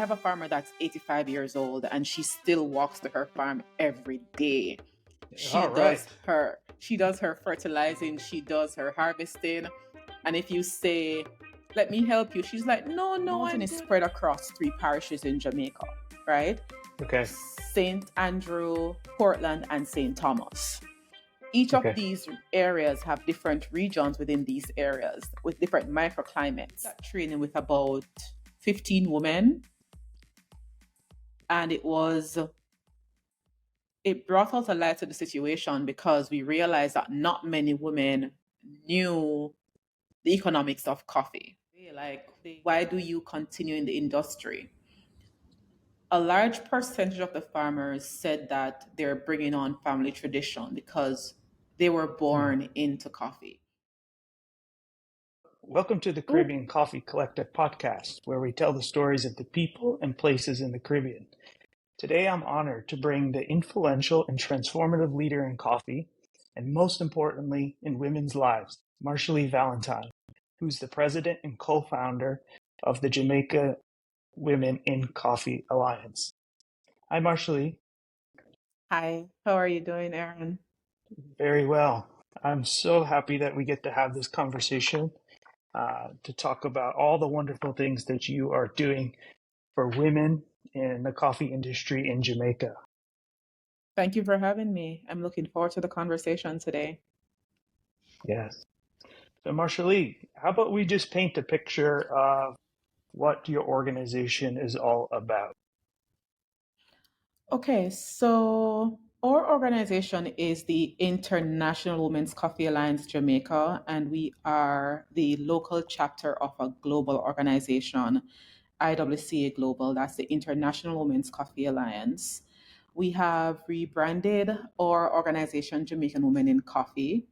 have a farmer that's 85 years old and she still walks to her farm every day. All right. She does her fertilizing, she does her harvesting. And if you say, let me help you, she's like, no, and it's spread across 3 parishes in Jamaica, right? Okay. St. Andrew, Portland, and St. Thomas. Each of these areas have different regions within these areas with different microclimates. That training with about 15 women. And it brought out a light to the situation because we realized that not many women knew the economics of coffee. Like, why do you continue in the industry? A large percentage of the farmers said that they're bringing on family tradition because they were born into coffee. Welcome to the Caribbean Coffee Collective podcast, where we tell the stories of the people and places in the Caribbean. Today, I'm honored to bring the influential and transformative leader in coffee, and most importantly, in women's lives, Marshalee Valentine, who's the president and co-founder of the Jamaica Women in Coffee Alliance. Hi, Marshalee. Hi, how are you doing, Aaron? Very well. I'm so happy that we get to have this conversation to talk about all the wonderful things that you are doing for women in the coffee industry in Jamaica. Thank you for having me. I'm looking forward to the conversation today. Yes. So, Marshalee, how about we just paint a picture of what your organization is all about? Okay, so our organization is the International Women's Coffee Alliance Jamaica, and we are the local chapter of a global organization, IWCA Global. That's the International Women's Coffee Alliance. We have rebranded our organization, Jamaican Women in Coffee,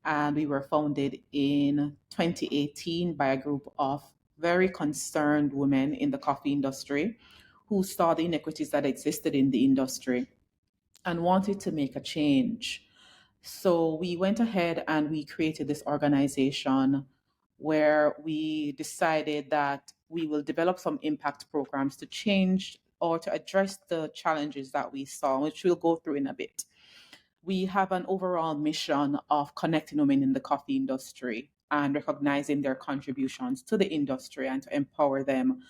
and we were founded in 2018 by a group of very concerned women in the coffee industry who saw the inequities that existed in the industry and wanted to make a change. So we went ahead and we created this organization where we decided that we will develop some impact programs to change or to address the challenges that we saw, which we'll go through in a bit. We have an overall mission of connecting women in the coffee industry and recognizing their contributions to the industry and to empower them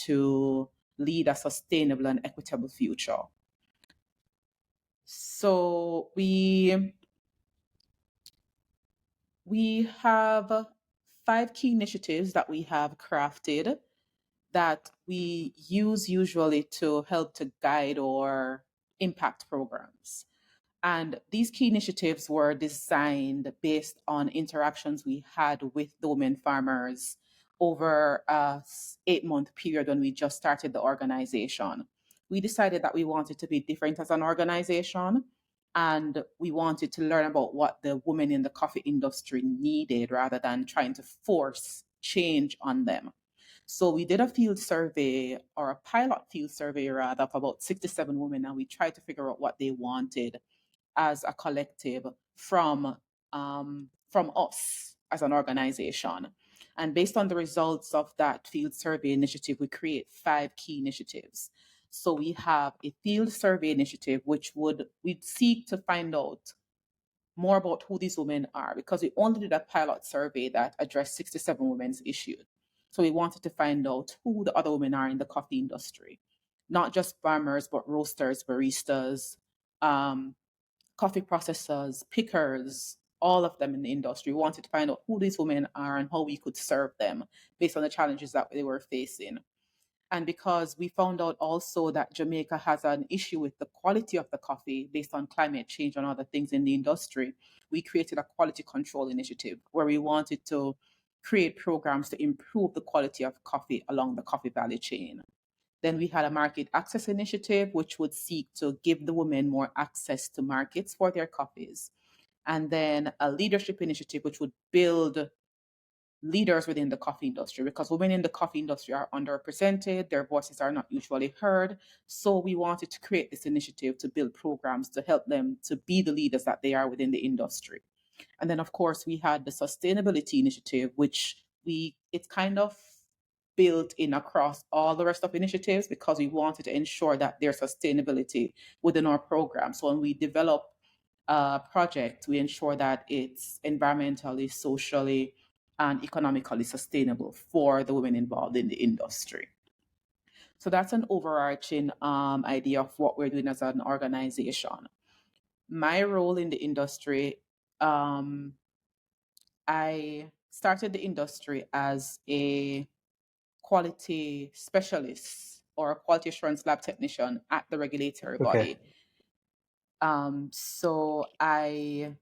to lead a sustainable and equitable future. So we have 5 key initiatives that we have crafted that we use usually to help to guide our impact programs. And these key initiatives were designed based on interactions we had with the women farmers over a 8-month period when we just started the organization. We decided that we wanted to be different as an organization, and we wanted to learn about what the women in the coffee industry needed rather than trying to force change on them. So we did a field survey, or a pilot field survey rather, of about 67 women, and we tried to figure out what they wanted as a collective from us as an organization. And based on the results of that field survey initiative, we create 5 key initiatives. So we have a field survey initiative, which we'd seek to find out more about who these women are, because we only did a pilot survey that addressed 67 women's issues. So we wanted to find out who the other women are in the coffee industry, not just farmers, but roasters, baristas, coffee processors, pickers, all of them in the industry. We wanted to find out who these women are and how we could serve them based on the challenges that they were facing. And because we found out also that Jamaica has an issue with the quality of the coffee based on climate change and other things in the industry, we created a quality control initiative where we wanted to create programs to improve the quality of coffee along the coffee value chain. Then we had a market access initiative, which would seek to give the women more access to markets for their coffees. And then a leadership initiative, which would build leaders within the coffee industry, because women in the coffee industry are underrepresented, their voices are not usually heard. So we wanted to create this initiative to build programs to help them to be the leaders that they are within the industry. And then, of course, we had the sustainability initiative, which it's kind of built in across all the rest of initiatives because we wanted to ensure that there's sustainability within our program. So when we develop a project, we ensure that it's environmentally, socially, and economically sustainable for the women involved in the industry. So that's an overarching idea of what we're doing as an organization. My role in the industry, I started the industry as a quality specialist or a quality assurance lab technician at the regulatory Okay. body. So I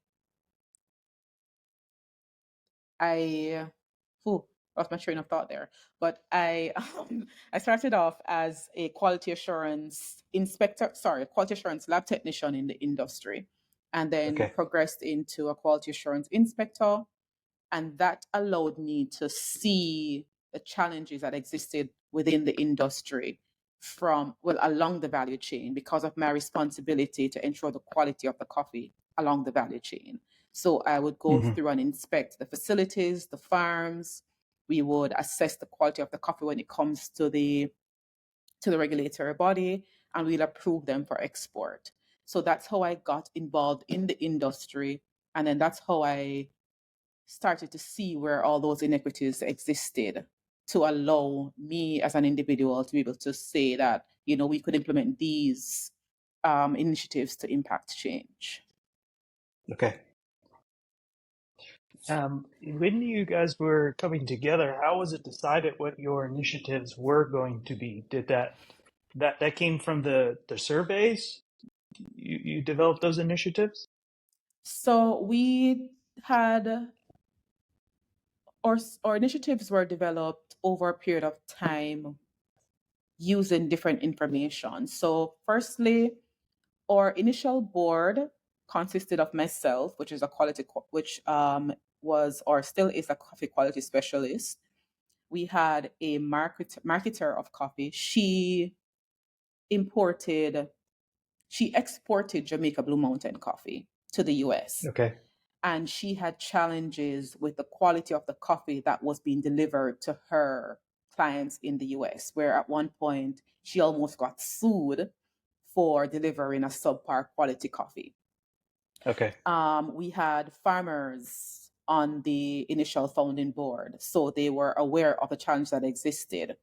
lost my train of thought there. But I started off as a quality assurance inspector, sorry, quality assurance lab technician in the industry, and then Okay. progressed into a quality assurance inspector. And that allowed me to see the challenges that existed within the industry from, well, along the value chain because of my responsibility to ensure the quality of the coffee along the value chain. So I would go Hmm. through and inspect the facilities, the farms. We would assess the quality of the coffee when it comes to the regulatory body, and we'll approve them for export. So that's how I got involved in the industry. And then that's how I started to see where all those inequities existed to allow me as an individual to be able to say that, we could implement these initiatives to impact change. Okay. When you guys were coming together, how was it decided what your initiatives were going to be? Did that came from the surveys? You developed those initiatives? So we had our initiatives were developed over a period of time using different information. So firstly, our initial board consisted of myself, which is a which was or still is a coffee quality specialist. We had a marketer of coffee. Imported, she exported Jamaica Blue Mountain coffee to the US. Okay. And she had challenges with the quality of the coffee that was being delivered to her clients in the US, where at one point she almost got sued for delivering a subpar quality coffee. Okay. We had farmers on the initial founding board, so they were aware of the challenge that existed.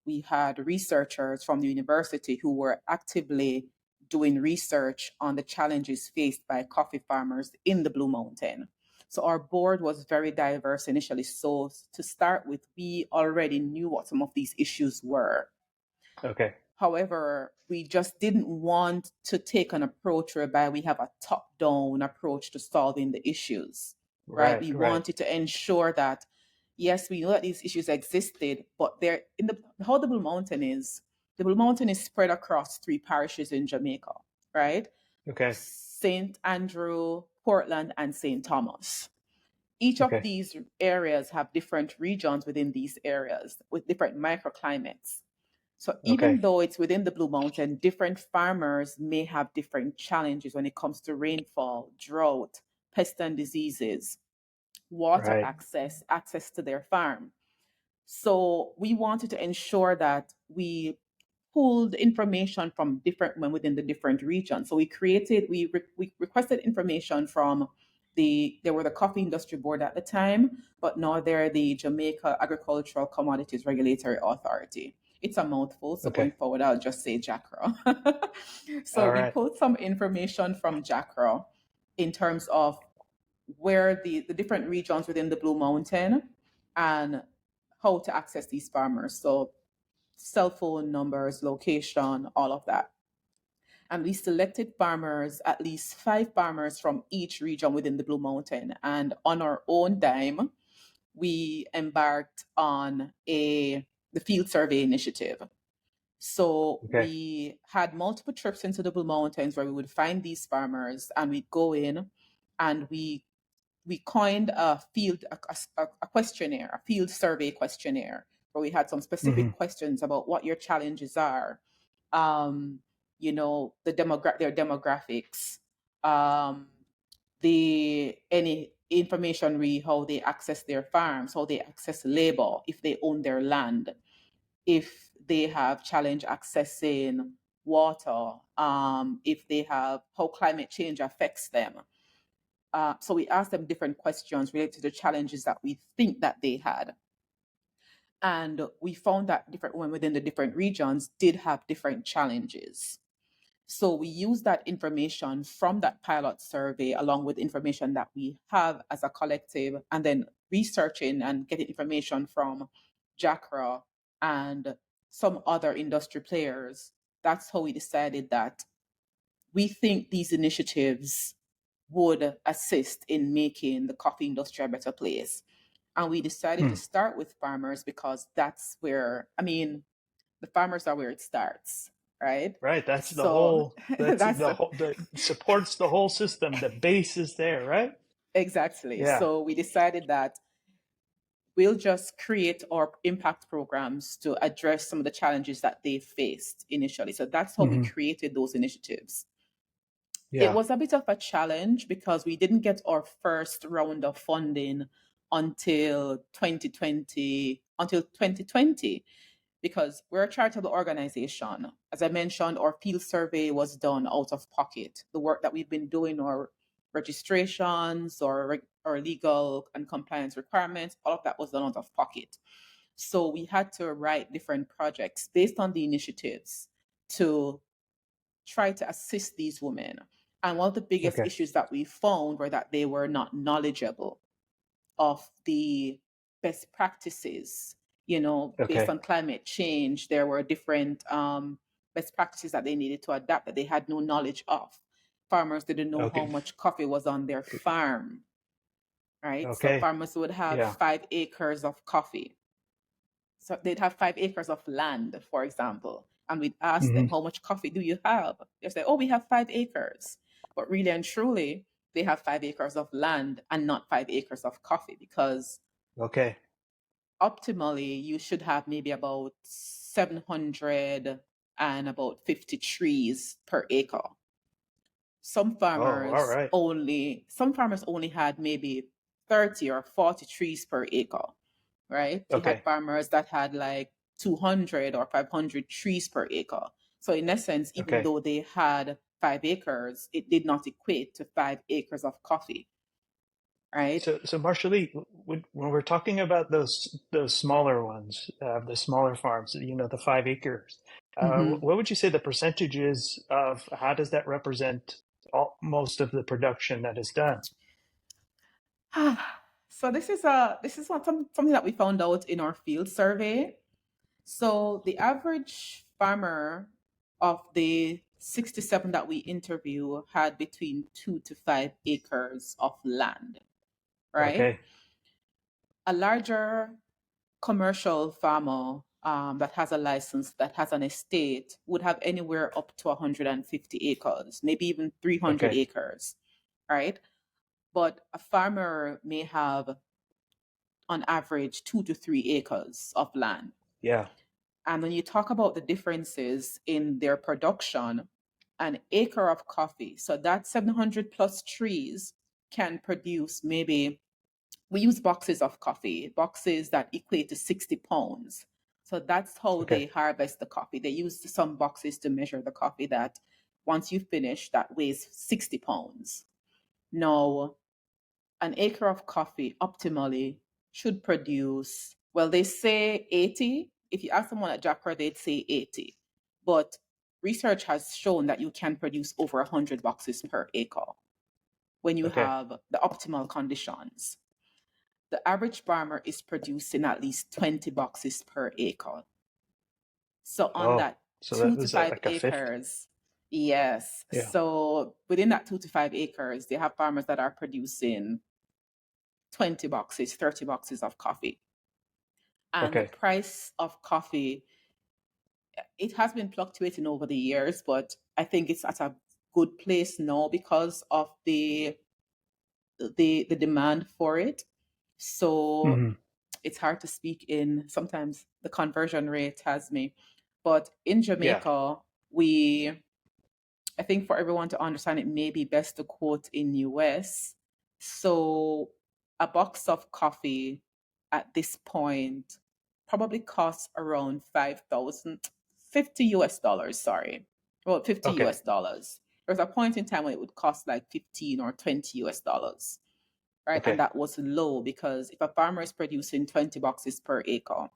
We had researchers from the university who were actively doing research on the challenges faced by coffee farmers in the Blue Mountain. So our board was very diverse initially. So to start with, we already knew what some of these issues were. Okay. However, we just didn't want to take an approach whereby we have a top down approach to solving the issues, right? Right. We Right. wanted to ensure that, yes, we know that these issues existed, but they're in how the Blue Mountain is spread across three parishes in Jamaica, right? Okay. St. Andrew, Portland, and St. Thomas. Each of Okay. these areas have different regions within these areas with different microclimates. So Okay. even though it's within the Blue Mountain, different farmers may have different challenges when it comes to rainfall, drought, pests and diseases, water Right. access to their farm. So we wanted to ensure that we pulled information from different women within the different regions. So we requested information from there were the Coffee Industry Board at the time, but now they're the Jamaica Agricultural Commodities Regulatory Authority. It's a mouthful, so going Okay. forward, I'll just say JACRA. So All we right. pulled some information from JACRA in terms of where the different regions within the Blue Mountain and how to access these farmers. So cell phone numbers, location, all of that. And we selected farmers, at least 5 farmers from each region within the Blue Mountain. And on our own dime, we embarked on the field survey initiative. So Okay. we had multiple trips into the Blue Mountains where we would find these farmers and we'd go in and we coined a questionnaire, a field survey questionnaire, where we had some Hmm. specific questions about what your challenges are, their demographics, um, any information how they access their farms, how they access labor, if they own their land. if they have challenge accessing water, if they have how climate change affects them. So we asked them different questions related to the challenges that we think that they had. And we found that different women within the different regions did have different challenges. So we use that information from that pilot survey along with information that we have as a collective, and then researching and getting information from JACRA and some other industry players. That's how we decided that we think these initiatives would assist in making the coffee industry a better place. And we decided to start with farmers because that's where, I mean, the farmers are where it starts, right? Right. That's the So whole, that's that supports the whole system. The base is there, right? exactly. Yeah. So we decided that we'll just create our impact programs to address some of the challenges that they faced initially. So that's how we Hmm. created those initiatives. It Yeah. was a bit of a challenge because we didn't get our first round of funding until 2020, because we're a charitable organization. As I mentioned, our field survey was done out of pocket. The work that we've been doing, our registrations or legal and compliance requirements, all of that was done out of pocket. So we had to write different projects based on the initiatives to try to assist these women. And one of the biggest Okay. issues that we found were that they were not knowledgeable of the best practices. Based Okay. on climate change, there were different best practices that they needed to adapt that they had no knowledge of. Farmers didn't know how Okay. much coffee was on their farm, right? So Okay. farmers would have Yeah. 5 acres of coffee. So they'd have 5 acres of land, for example, and we'd ask them, Hmm. how much coffee do you have? They say, oh, we have 5 acres. But really and truly, they have 5 acres of land and not 5 acres of coffee, because Okay. optimally you should have maybe about 700 and about 50 trees per acre. Some Oh, all farmers right. only some farmers only had maybe 30 or 40 trees per acre, right? You had Okay. farmers that had like 200 or 500 trees per acre. So in essence, even Okay. though they had 5 acres, it did not equate to 5 acres of coffee, right? So Marshalee, when we're talking about those smaller ones, the smaller farms, the 5 acres, Mm-hmm. what would you say the percentage is of how does that represent most of the production that is done? So something that we found out in our field survey. So the average farmer of the 67 that we interview had between 2 to 5 acres of land, right? Okay. A larger commercial farmer that has a license, that has an estate, would have anywhere up to 150 acres, maybe even 300 Okay. acres, right? But a farmer may have, on average, 2 to 3 acres of land. Yeah. And when you talk about the differences in their production, an acre of coffee, so that 700 plus trees can produce maybe, we use boxes of coffee, boxes that equate to 60 pounds. So that's how Okay. they harvest the coffee. They use some boxes to measure the coffee that once you finish, that weighs 60 pounds. Now, an acre of coffee optimally should produce, well, they say 80. If you ask someone at Jackpot, they'd say 80. But research has shown that you can produce over 100 boxes per acre when you Okay. have the optimal conditions. The average farmer is producing at least 20 boxes per acre. So on Oh, that so two that to was five like a fifth. acres, yes. Yeah. So within that 2 to 5 acres, they have farmers that are producing 20 boxes, 30 boxes of coffee. And the Okay. price of coffee, it has been fluctuating over the years, but I think it's at a good place now because of the demand for it. So Hmm. it's hard to speak in, sometimes the conversion rate has me. But in Yeah. Jamaica, I think for everyone to understand, it may be best to quote in US. So a box of coffee at this point probably costs around 50 US dollars, sorry. Well, 50 Okay. US dollars. There was a point in time when it would cost like 15 or 20 US dollars, right? And Okay. that was low because if a farmer is producing 20 boxes per acre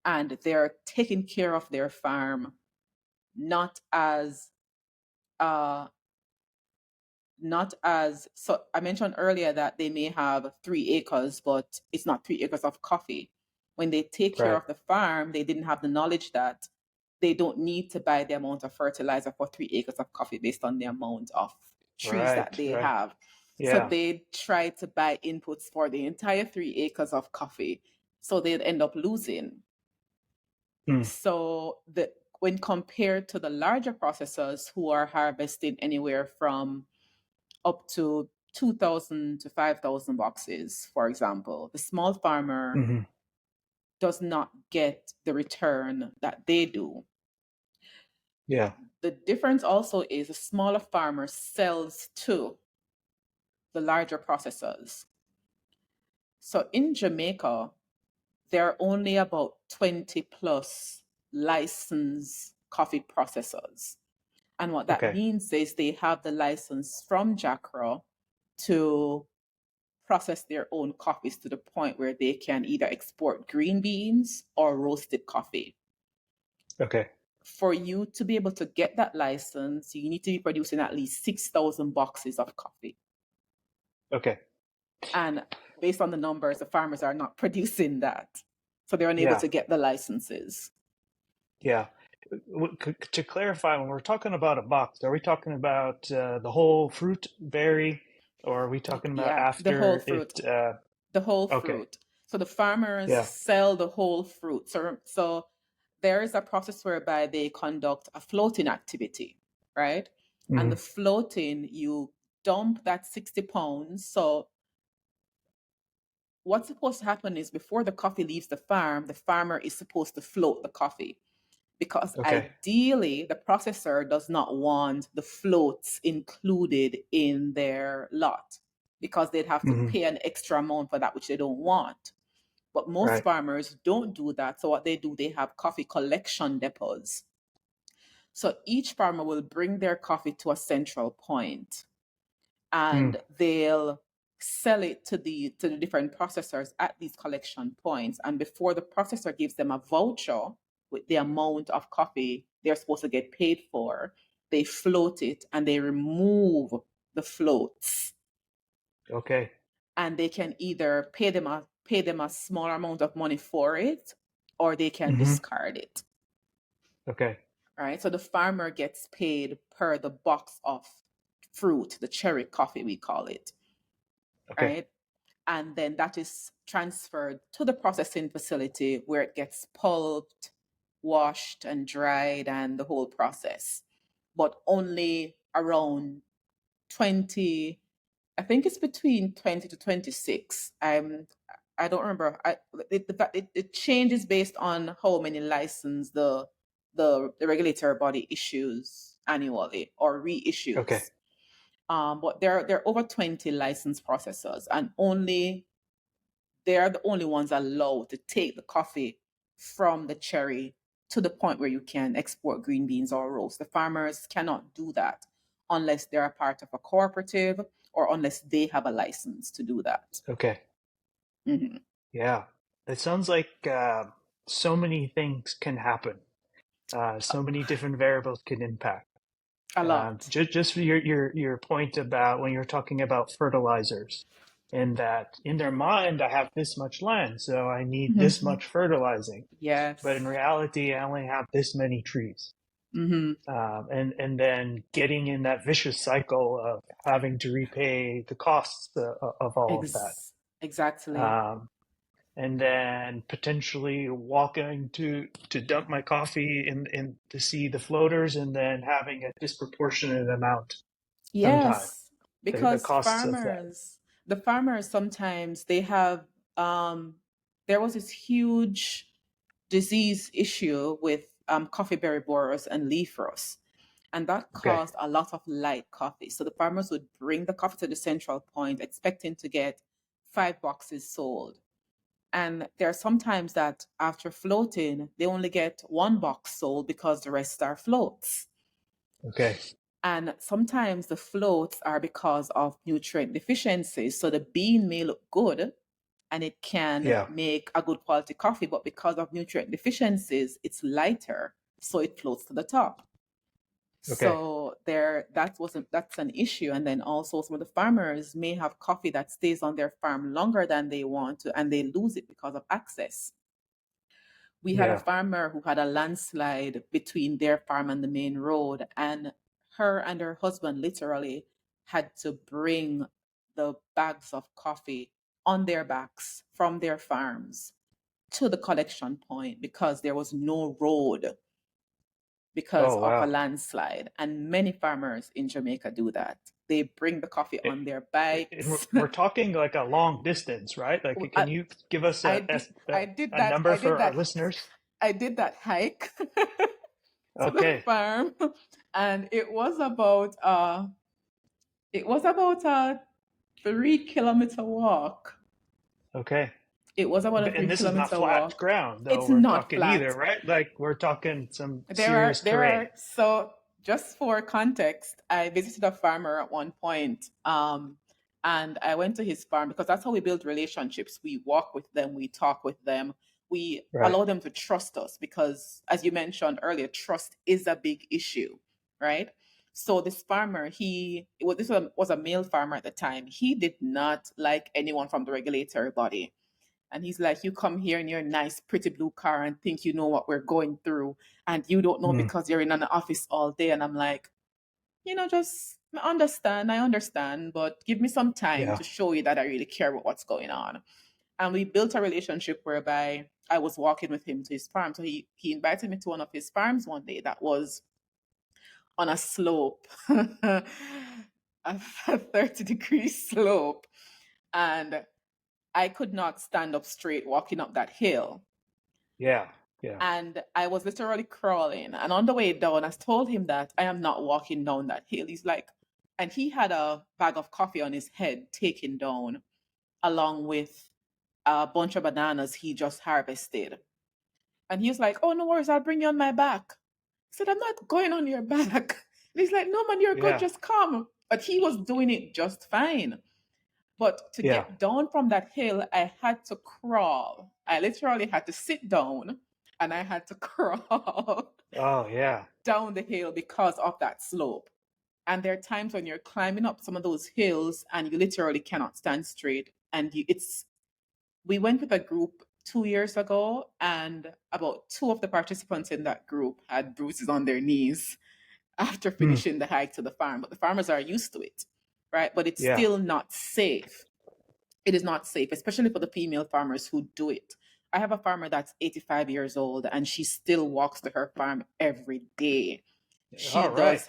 and they're taking care of their farm, not as uh, not as so I mentioned earlier that they may have 3 acres, but it's not 3 acres of coffee. When they take care Right. of the farm, they didn't have the knowledge that they don't need to buy the amount of fertilizer for 3 acres of coffee based on the amount of trees that Right. they Right. have. So Yeah. they try to buy inputs for the entire 3 acres of coffee. So they'd end up losing. Mm. So when compared to the larger processors who are harvesting anywhere from up to 2,000 to 5,000 boxes, for example, the small farmer Hmm. does not get the return that they do. Yeah. The difference also is a smaller farmer sells to the larger processors. So in Jamaica, there are only about 20 plus licensed coffee processors. And what that Okay. means is they have the license from JACRA to process their own coffees to the point where they can either export green beans or roasted coffee. Okay. For you to be able to get that license, you need to be producing at least 6,000 boxes of coffee. Okay. And based on the numbers, the farmers are not producing that. So they're unable Yeah. to get the licenses. Yeah. To clarify, when we're talking about a box, are we talking about the whole fruit berry, or are we talking about Yeah, the whole after fruit. it? The whole Okay. fruit. So the farmers Yeah. sell the whole fruit. So there is a process whereby they conduct a floating activity, right? And Hmm. the floating, you dump that 60 pounds. So what's supposed to happen is before the coffee leaves the farm, the farmer is supposed to float the coffee because Okay. ideally the processor does not want the floats included in their lot because they'd have to Hmm. pay an extra amount for that, which they don't want. But most Right. farmers don't do that. So what they do, they have coffee collection depots. So each farmer will bring their coffee to a central point Mm. and they'll sell it to the different processors at these collection points. And before the processor gives them a voucher with the amount of coffee they're supposed to get paid for, they float it and they remove the floats. Okay. And they can either pay them a small amount of money for it, or they can Hmm. discard it. Okay. Right. So the farmer gets paid per the box of fruit, the cherry coffee we call it. Okay. Right. And then that is transferred to the processing facility where it gets pulped, washed, and dried, and the whole process. But only around 20, I think it's between 20 to 26. I don't remember. It changes based on how many license the regulatory body issues annually or Okay. reissues. But there are over 20 licensed processors, and only they're the only ones allowed to take the coffee from the cherry to the point where you can export green beans or roast. The farmers cannot do that unless they're a part of a cooperative or unless they have a license to do that. Okay. Mhm. Yeah. It sounds like so many things can happen. So many different variables can impact. A lot. Just for your point about when you're talking about fertilizers, and that in their mind, I have this much land, so I need this Mhm. much fertilizing. But in Yes. reality, I only have this many trees. Hmm. And then getting in that vicious cycle of having to repay the costs of all of that. Exactly. Um, and then potentially walking to dump my coffee in to see the floaters, and then having a disproportionate amount sometime, Yes, the because costs of that. the farmers sometimes they have there was this huge disease issue with coffee berry borers and leaf rust, and that Okay. caused a lot of light coffee. So the farmers would bring the coffee to the central point, expecting to get 5 boxes sold, And there are some times that after floating, they only get one box sold because the rest are floats. Okay. And sometimes the floats are because of nutrient deficiencies. So the bean may look good and it can Yeah. make a good quality coffee, but because of nutrient deficiencies, it's lighter, so it floats to the top. Okay. So that's an issue. And then also some of the farmers may have coffee that stays on their farm longer than they want to, and they lose it because of access. We had a Yeah. farmer who had a landslide between their farm and the main road, and her husband literally had to bring the bags of coffee on their backs from their farms to the collection point because there was no road because Oh, of a wow. landslide. And many farmers in Jamaica do that. They bring the coffee on their bikes. We're talking like a long distance, right? Like, can I, you give us I did I did a that number for our listeners? I did that hike to the Okay. farm, and it was about a 3 kilometer walk. Okay. It was about a And three this is not kilometer flat walk. ground, though, It's we're not talking either, flat. right? Like, we're talking some There serious terrain. are so just for context, I visited a farmer at one point, and I went to his farm because that's how we build relationships. We walk with them, we talk with them, we Right. allow them to trust us because, as you mentioned earlier, trust is a big issue, right? So this farmer, was a male farmer at the time. He did not like anyone from the regulatory body. And he's like, you come here in your nice, pretty blue car and think you know what we're going through. And you don't know Mm. because you're in an office all day. And I'm like, just I understand, but give me some time Yeah. to show you that I really care about what's going on. And we built a relationship whereby I was walking with him to his farm. So he invited me to one of his farms one day that was on a slope, a 30-degree slope. And I could not stand up straight walking up that hill. Yeah. Yeah. And I was literally crawling. And on the way down, I told him that I am not walking down that hill. He's like, and he had a bag of coffee on his head taken down, along with a bunch of bananas he just harvested. And he was like, oh, no worries, I'll bring you on my back. I said, I'm not going on your back. And he's like, no, man, you're good, Yeah. just come. But he was doing it just fine. But to Yeah. get down from that hill, I had to crawl. I literally had to sit down and I had to crawl Oh, yeah. down the hill because of that slope. And there are times when you're climbing up some of those hills and you literally cannot stand straight. And we went with a group 2 years ago, and about two of the participants in that group had bruises on their knees after Mm. finishing the hike to the farm. But the farmers are used to it, right? But it's Yeah. still not safe. It is not safe, especially for the female farmers who do it. I have a farmer that's 85 years old and she still walks to her farm every day. All right.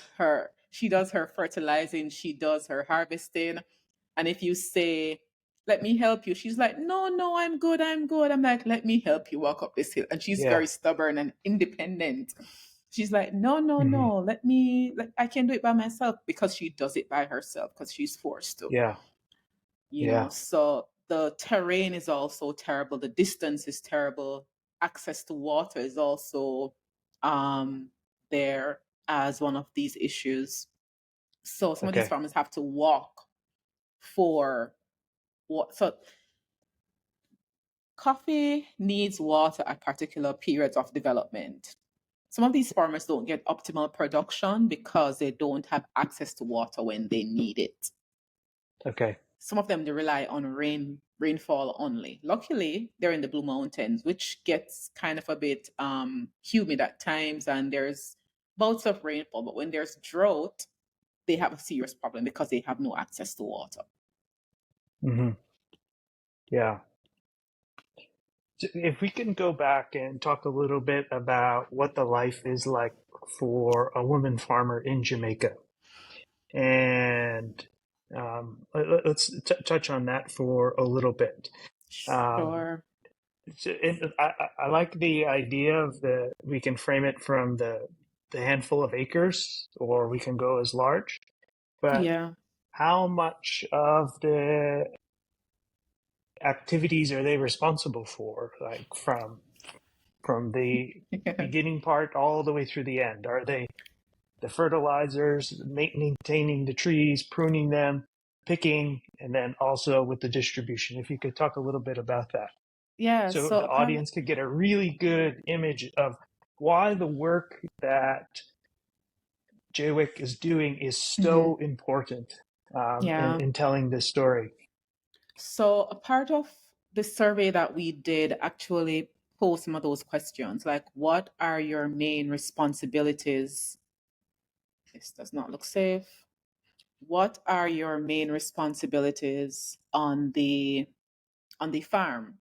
She does her fertilizing, she does her harvesting. And if you say, let me help you, she's like, no, no, I'm good, I'm good. I'm like, let me help you walk up this hill. And she's Yeah. very stubborn and independent. She's like, no, no, Hmm. no, I can do it by myself because she does it by herself because she's forced to. Yeah. Yeah. So the terrain is also terrible, the distance is terrible, access to water is also um there as one of these issues. So some of these Okay. farmers have to walk for what. So coffee needs water at particular periods of development. Some of these farmers don't get optimal production because they don't have access to water when they need it. Okay. Some of them, they rely on rainfall only. Luckily, they're in the Blue Mountains, which gets kind of a bit humid at times, and there's bouts of rainfall. But when there's drought, they have a serious problem because they have no access to water. Hmm. Yeah. So if we can go back and talk a little bit about what the life is like for a woman farmer in Jamaica, and let's touch on that for a little bit. Um, Sure. I like the idea of we can frame it from the handful of acres, or we can go as large, but Yeah. how much of the activities are they responsible for, like from the beginning part all the way through the end? Are they the fertilizers, maintaining the trees, pruning them, picking, and then also with the distribution? If you could talk a little bit about that, Yeah, so so the audience could get a really good image of why the work that JAWiC is doing is mhm. so important Yeah. in telling this story. So a part of the survey that we did actually posed some of those questions, like what are your main responsibilities? This does not look safe. What are your main responsibilities on the farm?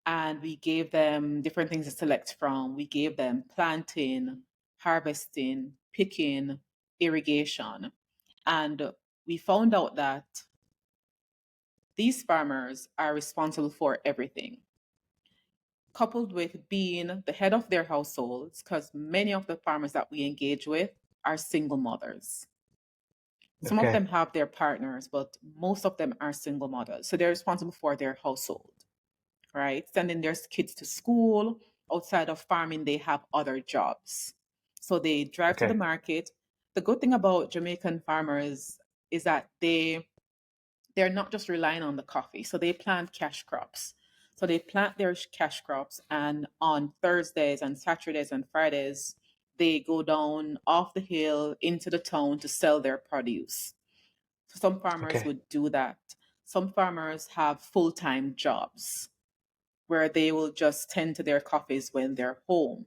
And we gave them different things to select from. We gave them planting, harvesting, picking, irrigation. And we found out that these farmers are responsible for everything, coupled with being the head of their households, because many of the farmers that we engage with are single mothers. Some of Okay, them have their partners, but most of them are single mothers. So they're responsible for their household, right? Sending their kids to school. Outside of farming, they have other jobs. So they drive to the okay, market. The good thing about Jamaican farmers is that they're not just relying on the coffee. So they plant cash crops. So they plant their cash crops, and on Thursdays and Saturdays and Fridays, they go down off the hill into the town to sell their produce. So some farmers okay, would do that. Some farmers have full time jobs where they will just tend to their coffees when they're home.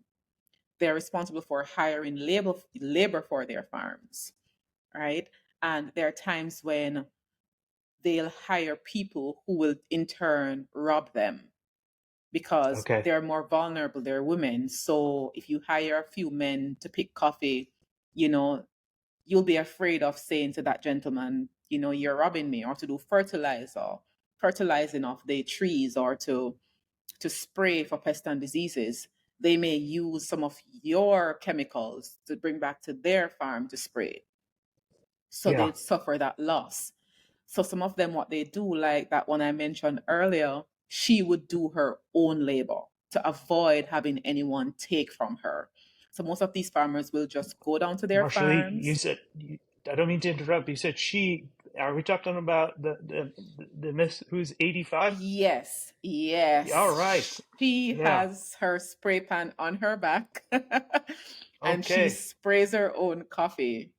They're responsible for hiring labor for their farms, right? And there are times when they'll hire people who will in turn rob them because okay. they're more vulnerable. They're women. So if you hire a few men to pick coffee, you know, you'll be afraid of saying to that gentleman, you're robbing me, or to do fertilizing of the trees, or to spray for pests and diseases. They may use some of your chemicals to bring back to their farm to spray. So Yeah, they suffer that loss. So some of them, what they do, like that one I mentioned earlier, she would do her own labor to avoid having anyone take from her. So most of these farmers will just go down to their Marshalee, you farms. said, I don't mean to interrupt. You said she. Are we talking about the miss who's 85? Yes, All right. yes. She Yeah. has her spray pan on her back and she Okay. sprays her own coffee.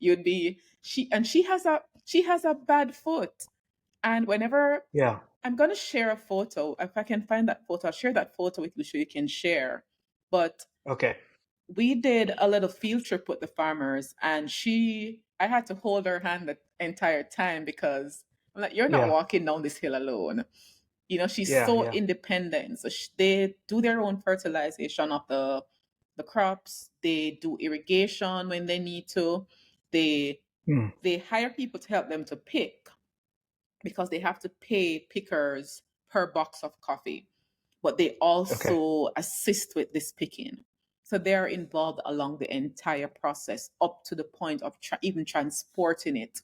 She has a bad foot. And whenever Yeah. I'm gonna share a photo, if I can find that photo, I'll share that photo with you so you can share. But Okay. we did a little field trip with the farmers, and I had to hold her hand the entire time because I'm like, you're not Yeah. walking down this hill alone. She's Yeah. so Yeah. independent. So they do their own fertilization of the crops. They do irrigation when they need to. They Hmm. they hire people to help them to pick because they have to pay pickers per box of coffee, but they Okay. also assist with this picking. So they're involved along the entire process up to the point of even transporting it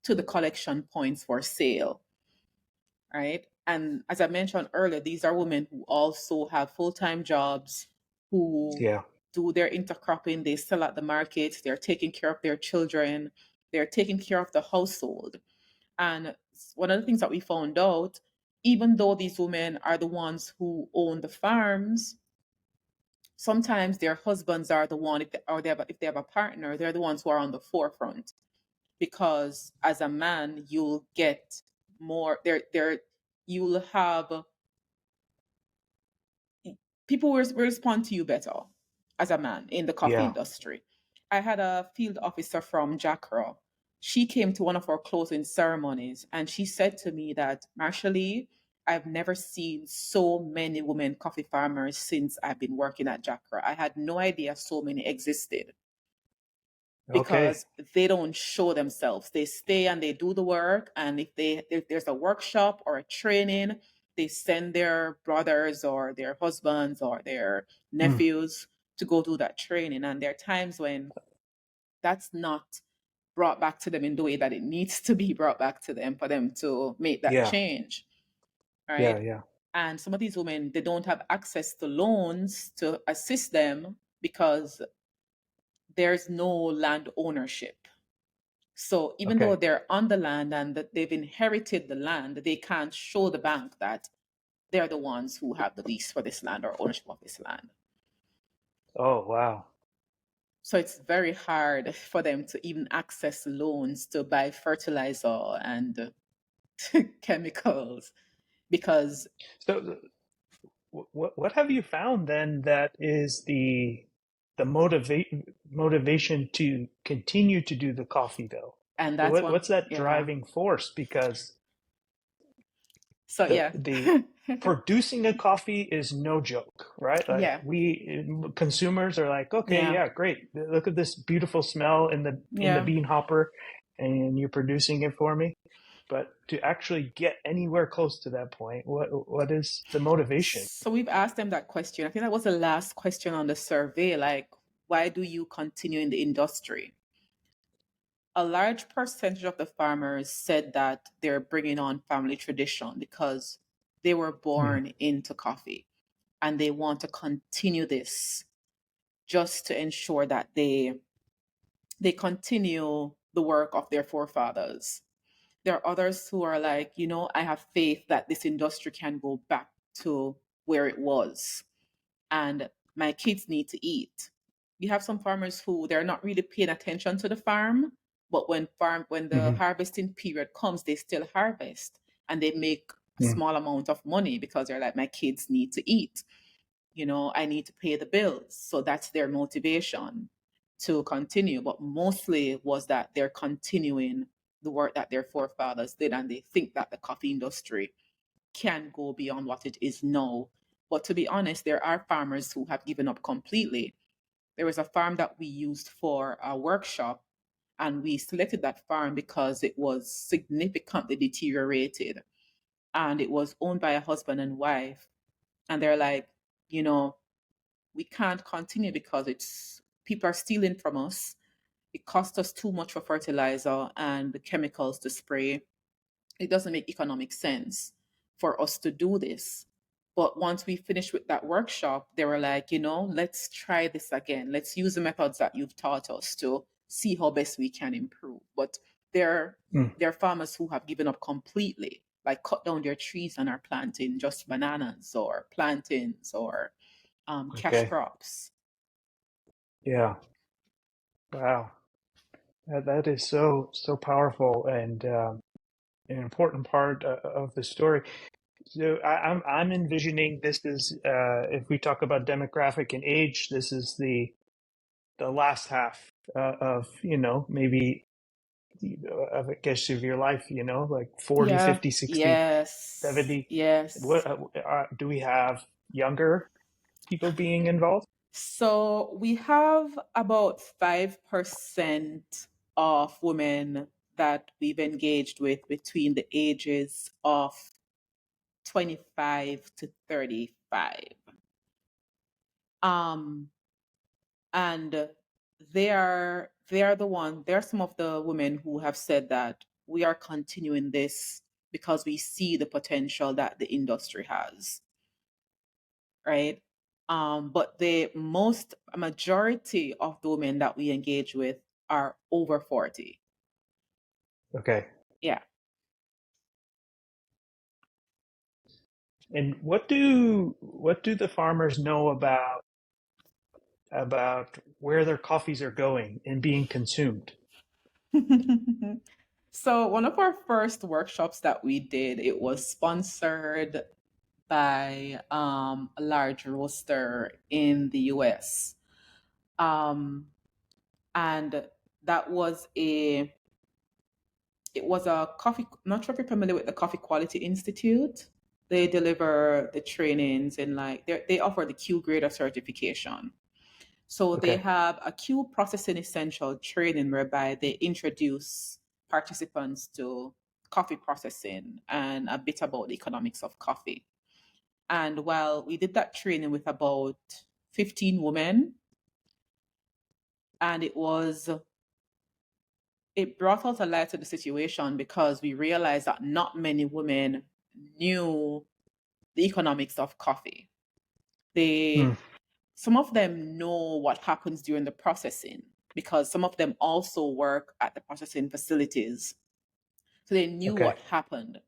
to the collection points for sale, right? And as I mentioned earlier, these are women who also have full time jobs, who Yeah. do their intercropping, they sell at the market, they're taking care of their children, they're taking care of the household. And one of the things that we found out, even though these women are the ones who own the farms, sometimes their husbands are the one, if they have a partner, they're the ones who are on the forefront. Because as a man, you'll get more. You'll have people will respond to you better as a man in the coffee Yeah. industry. I had a field officer from Jackra. She came to one of our closing ceremonies and she said to me that, Marshalee, I've never seen so many women coffee farmers since I've been working at Jackra. I had no idea so many existed Okay. because they don't show themselves. They stay and they do the work. And if there's a workshop or a training, they send their brothers or their husbands or their Hmm. nephews to go do that training. And there are times when that's not brought back to them in the way that it needs to be brought back to them for them to make that Yeah. change. right? Yeah. And some of these women, they don't have access to loans to assist them because there's no land ownership. So even though Okay. they're on the land and that they've inherited the land, they can't show the bank that they're the ones who have the lease for this land or ownership of this land. Oh, wow. So it's very hard for them to even access loans to buy fertilizer and chemicals because So, what have you found then that is the motivation to continue to do the coffee though? and that's one, What's that yeah. driving force? Because So yeah. the producing a coffee is no joke, right? Like Yeah. we consumers are like, okay, Yeah. yeah, great. Look at this beautiful smell in the Yeah. bean hopper, and you're producing it for me. But to actually get anywhere close to that point, what is the motivation? So we've asked them that question. I think that was the last question on the survey. Like, why do you continue in the industry? A large percentage of the farmers said that they're bringing on family tradition because they were Mm, born into coffee and they want to continue this just to ensure that they continue the work of their forefathers. There are others who are like, I have faith that this industry can go back to where it was and my kids need to eat. You have some farmers who they're not really paying attention to the farm, but when the mhm, harvesting period comes, they still harvest and they make a mm, small amount of money because they're like, my kids need to eat. I need to pay the bills. So that's their motivation to continue. But mostly was that they're continuing the work that their forefathers did, and they think that the coffee industry can go beyond what it is now. But to be honest, there are farmers who have given up completely. There was a farm that we used for a workshop, and we selected that farm because it was significantly deteriorated and it was owned by a husband and wife. And they're like, you know, we can't continue because it's people are stealing from us. It costs us too much for fertilizer and the chemicals to spray. It doesn't make economic sense for us to do this. But once we finished with that workshop, they were like, let's try this again. Let's use the methods that you've taught us to see how best we can improve. But there, mm. there are farmers who have given up completely, like cut down their trees and are planting just bananas or plantains or cash Okay. crops. Yeah. Wow. That is so powerful and an important part of the story. So I'm envisioning this is if we talk about demographic and age, this is the last half of maybe of I guess of your life, like 40, Yeah. 50, 60, Yes. 70. Yes. What do we have younger people being involved? So we have about 5% of women that we've engaged with between the ages of 25 to 35. Um, and they are they're some of the women who have said that we are continuing this because we see the potential that the industry has, right? But the most a majority of the women that we engage with are over 40. Okay. Yeah. And what do the farmers know about where their coffees are going and being consumed? So one of our first workshops that we did, it was sponsored by a large roaster in the US. Um, and that was a coffee, not sure if you're familiar with the Coffee Quality Institute. They deliver the trainings and like they offer the Q grader certification. So they Okay. have a Q processing essential training whereby they introduce participants to coffee processing and a bit about the economics of coffee. And while we did that training with about 15 women, and it brought out a light to the situation because we realized that not many women knew the economics of coffee. Some of them know what happens during the processing because some of them also work at the processing facilities. So they knew Okay. what happened.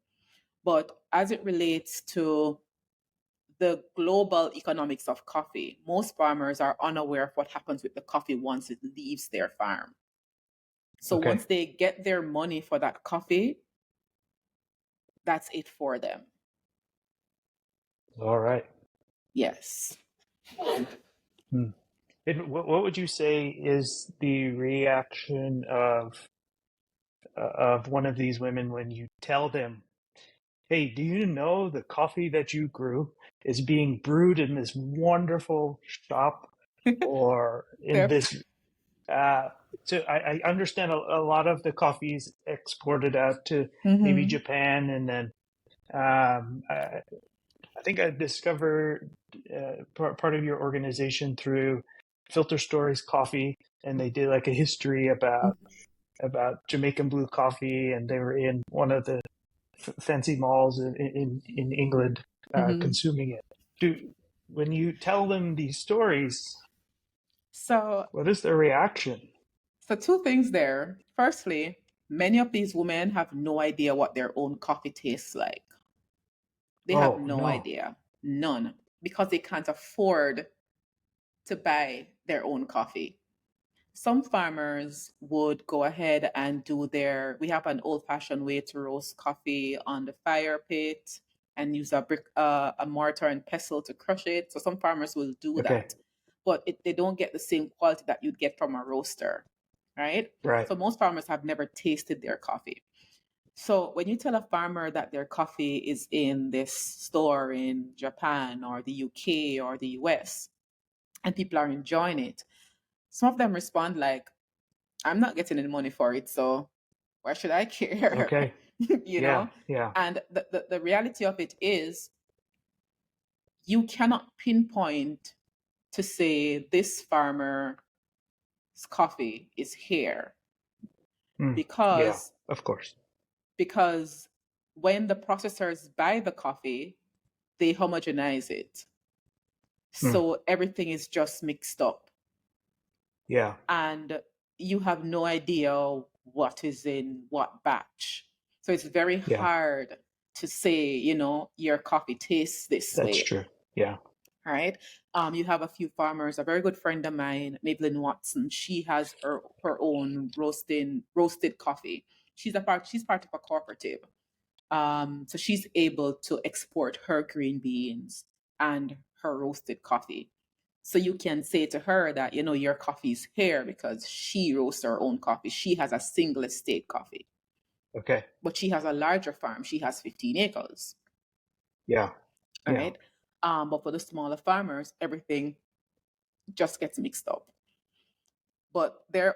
But as it relates to the global economics of coffee, most farmers are unaware of what happens with the coffee once it leaves their farm. So Okay. once they get their money for that coffee, that's it for them. All right. Yes. What would you say is the reaction of one of these women when you tell them, "Hey, do you know the coffee that you grew is being brewed in this wonderful shop or in They're, this?" Uh, so I understand a lot of the coffee is exported out to maybe mm-hmm, Japan, and then I think I discovered part of your organization through Filter Stories Coffee, and they did like a history about Jamaican blue coffee, and they were in one of the fancy malls in England mm-hmm. consuming it. When you tell them these stories, So, what is their reaction? so two things there. Firstly, many of these women have no idea what their own coffee tastes like. They have Oh no no. idea, none, because they can't afford to buy their own coffee. Some farmers would go ahead and do we have an old fashioned way to roast coffee on the fire pit and use a mortar and pestle to crush it. So some farmers will do Okay. that, but they don't get the same quality that you'd get from a roaster, right? Right. So most farmers have never tasted their coffee. So when you tell a farmer that their coffee is in this store in Japan or the UK or the US and people are enjoying it, some of them respond like, I'm not getting any money for it, so why should I care? Okay. you Yeah. know? Yeah. And the reality of it is you cannot pinpoint to say this farmer's coffee is here Yeah. because Of course. because when the processors buy the coffee, they homogenize it. Mm. So everything is just mixed up. Yeah. And you have no idea what is in what batch. So it's very Yeah. hard to say, your coffee tastes this That's way. true. Yeah. All right. You have a few farmers, a very good friend of mine, Maybelline Watson. She has her own roasted coffee. She's part of a cooperative. So she's able to export her green beans and her roasted coffee. So you can say to her that, your coffee's here because she roasts her own coffee. She has a single estate coffee, Okay. but she has a larger farm. She has 15 acres. Yeah. All Yeah. right. But for the smaller farmers, everything just gets mixed up. But their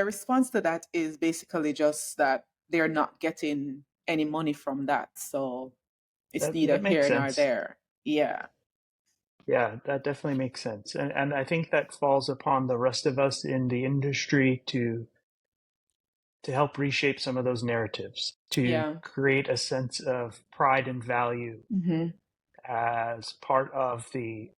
response to that is basically just that they're not getting any money from that. So it's neither That makes here nor sense. there. Yeah. Yeah, that definitely makes sense. And I think that falls upon the rest of us in the industry to help reshape some of those narratives, to Yeah. create a sense of pride and value Mm-hmm. as part of the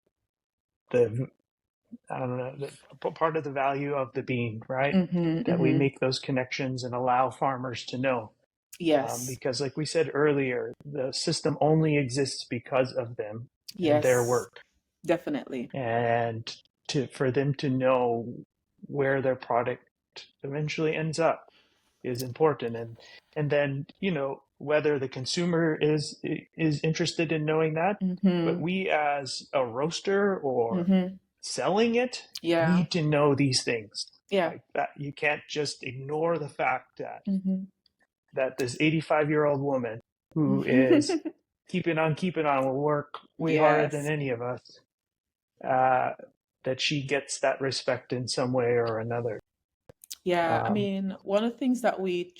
I don't know, part of the value of the bean, right? Mm-hmm. That we Mm-hmm. make those connections and allow farmers to know. Yes. Because, like we said earlier, the system only exists because of them and their Yes. work. Definitely. And for them to know where their product eventually ends up is important. And then, whether the consumer is interested in knowing that, but Mm-hmm. we as a roaster or Mm-hmm. selling it Yeah. need to know these things. Yeah. Like that, you can't just ignore the fact Mm-hmm. that this 85-year-old woman who is keeping on will work way harder than Yes. any of us, uh, that she gets that respect in some way or another. Yeah. I Um, mean, one of the things that we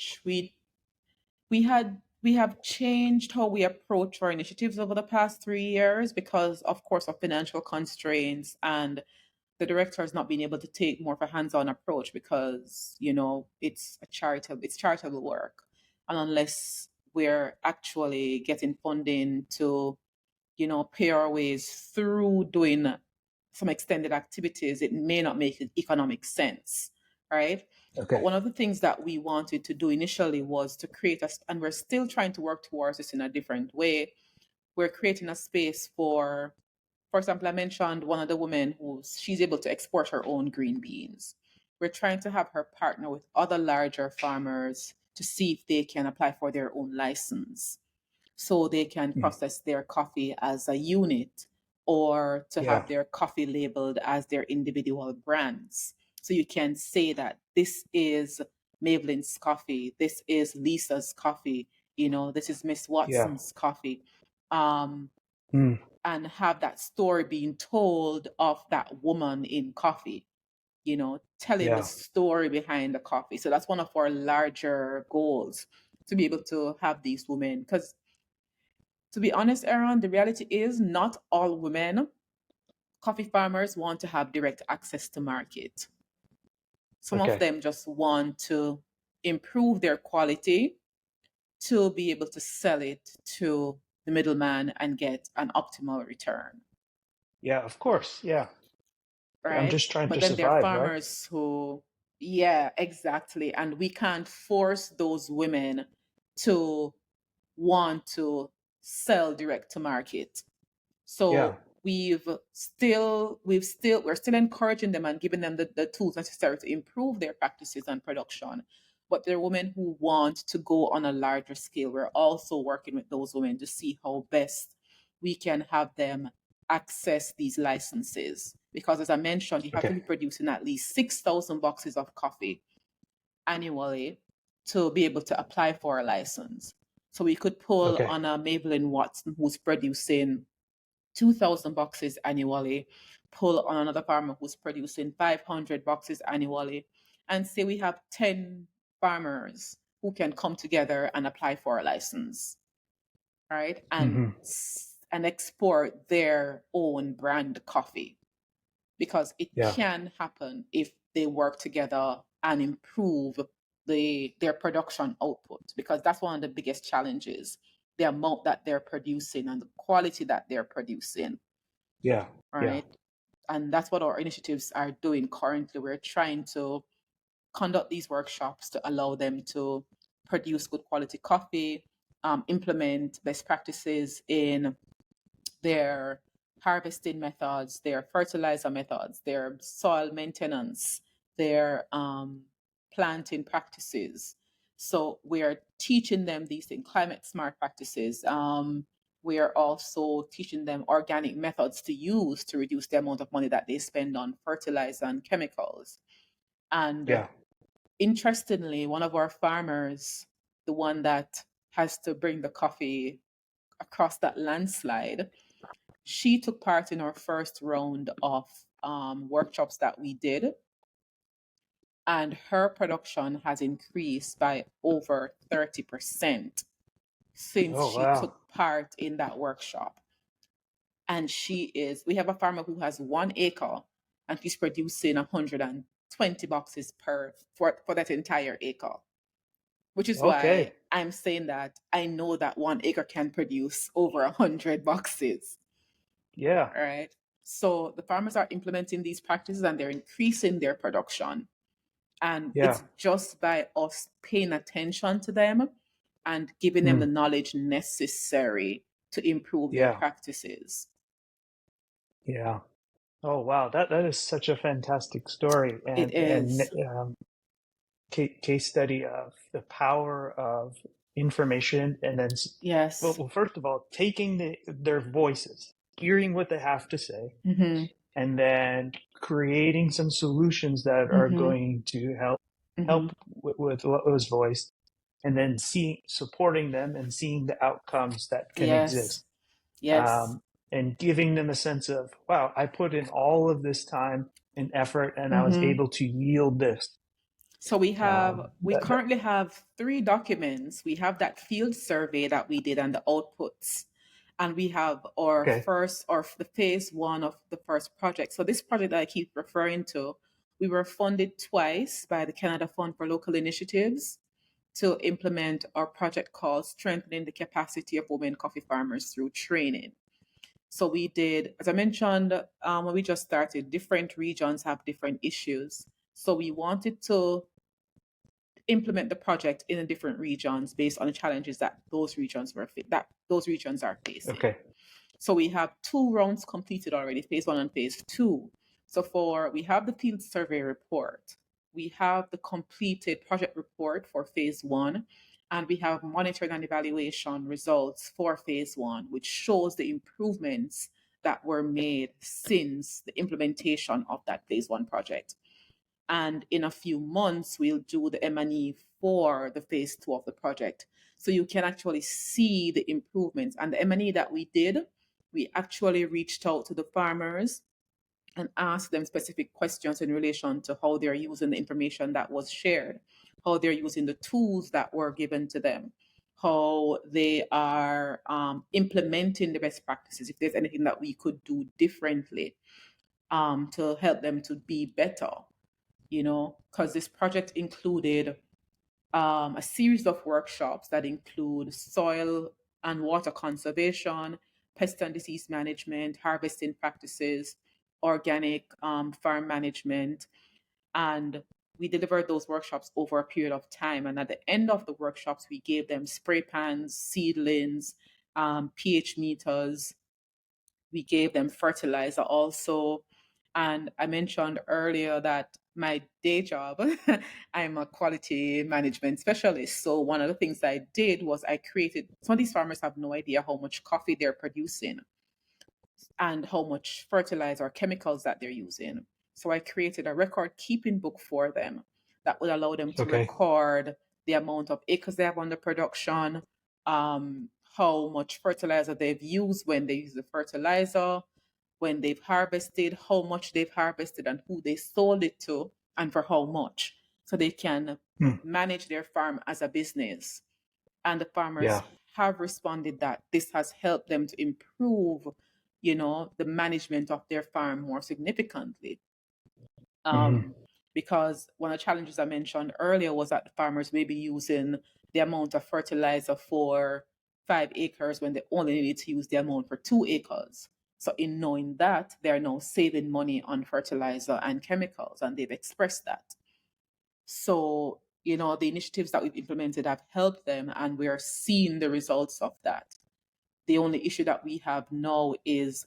have changed how we approach our initiatives over the past 3 years because, of course, of financial constraints and the director has not been able to take more of a hands-on approach because it's charitable work, and unless we're actually getting funding to pay our ways through doing some extended activities, it may not make economic sense, right? But Okay. one of the things that we wanted to do initially was to create and we're still trying to work towards this in a different way. We're creating a space for example, I mentioned one of the women she's able to export her own green beans. We're trying to have her partner with other larger farmers to see if they can apply for their own license so they can Mm. process their coffee as a unit or to Yeah. have their coffee labeled as their individual brands. So you can say that this is Maybelline's coffee, this is Lisa's coffee, this is Miss Yeah. Watson's coffee. Um, Mm. and have that story being told of that woman in coffee, telling the Yeah. story behind the coffee. So that's one of our larger goals, to be able to have these women. Because to be honest, Aaron, the reality is not all women coffee farmers want to have direct access to market. Some of Okay. them just want to improve their quality to be able to sell it to the middleman and get an optimal return. Yeah, of course. Yeah. I'm Right? just trying But to then there are survive, right? farmers who, yeah, exactly. And we can't force those women to want to sell direct to market. Yeah. So we're still encouraging them and giving them the tools necessary to improve their practices and production. But there are women who want to go on a larger scale. We're also working with those women to see how best we can have them access these licenses. Because as I mentioned, you have to Okay. be producing at least 6,000 boxes of coffee annually to be able to apply for a license. So we could pull Okay. on a Maybelline Watson who's producing 2,000 boxes annually, pull on another farmer who's producing 500 boxes annually, and say we have 10 farmers who can come together and apply for a license, right? Hmm. And export their own brand coffee, because it Yeah. can happen if they work together and improve their production output, because that's one of the biggest challenges, the amount that they're producing and the quality that they're producing, Yeah. Yeah. right? And that's what our initiatives are doing currently. We're trying to conduct these workshops to allow them to produce good quality coffee, implement best practices in their harvesting methods, their fertilizer methods, their soil maintenance, their planting practices. So we are teaching them these things, climate smart practices. We are also teaching them organic methods to use to reduce the amount of money that they spend on fertilizer and chemicals. And Yeah. interestingly, one of our farmers, the one that has to bring the coffee across that landslide, she took part in our first round of workshops that we did, and her production has increased by over 30% since Oh, she wow. took part in that workshop. And we have a farmer who has 1 acre and she's producing 120 boxes for that entire acre, which is why Okay. I'm saying that I know that 1 acre can produce over 100 boxes. Yeah. Right. So the farmers are implementing these practices and they're increasing their production. And Yeah. it's just by us paying attention to them and giving them the Mm. knowledge necessary to improve their Yeah. practices. Yeah. Oh, wow. That is such a fantastic story It and is. case study of the power of information and then Yes. well, first of all, taking their voices, hearing what they have to say, Mm-hmm. and then creating some solutions that are Mm-hmm. going to Mm-hmm. help with what was voiced, and then supporting them and seeing the outcomes that can Yes. exist, Yes. and giving them a sense of, wow, I put in all of this time and effort and I was Mm-hmm. able to yield this. So we That currently have 3 documents. We have that field survey that we did and the outputs. And we have our okay. first, or the phase 1 of the first project. So this project that I keep referring to, we were funded twice by the Canada Fund for Local Initiatives to implement our project called Strengthening the Capacity of Women Coffee Farmers Through Training. So we did, as I mentioned, when we just started, different regions have different issues. So we wanted to implement the project in the different regions based on the challenges that those regions are facing. Okay. So we have 2 rounds completed already, phase 1 and phase 2. So we have the field survey report, we have the completed project report for phase 1, and we have monitoring and evaluation results for phase 1, which shows the improvements that were made since the implementation of that phase 1 project. And in a few months, we'll do the M&E for the phase 2 of the project. So you can actually see the improvements. And the M&E that we did, we actually reached out to the farmers and asked them specific questions in relation to how they're using the information that was shared, how they're using the tools that were given to them, how they are implementing the best practices, if there's anything that we could do differently to help them to be better, because this project included a series of workshops that include soil and water conservation, pest and disease management, harvesting practices, organic farm management. And we delivered those workshops over a period of time. And at the end of the workshops, we gave them spray pans, seedlings, pH meters. We gave them fertilizer also. And I mentioned earlier that my day job, I'm a quality management specialist. So one of the things I did was I created, some of these farmers have no idea how much coffee they're producing and how much fertilizer or chemicals that they're using. So I created a record keeping book for them that would allow them to Okay. record the amount of acres they have under production, how much fertilizer they've used when they use the fertilizer, when they've harvested, how much they've harvested, and who they sold it to, and for how much. So they can Hmm. manage their farm as a business. And the farmers Yeah. have responded that this has helped them to improve, the management of their farm more significantly. Hmm. Because one of the challenges I mentioned earlier was that the farmers may be using the amount of fertilizer for 5 acres when they only need to use the amount for 2 acres. So in knowing that, they're now saving money on fertilizer and chemicals, and they've expressed that. So, the initiatives that we've implemented have helped them, and we're seeing the results of that. The only issue that we have now is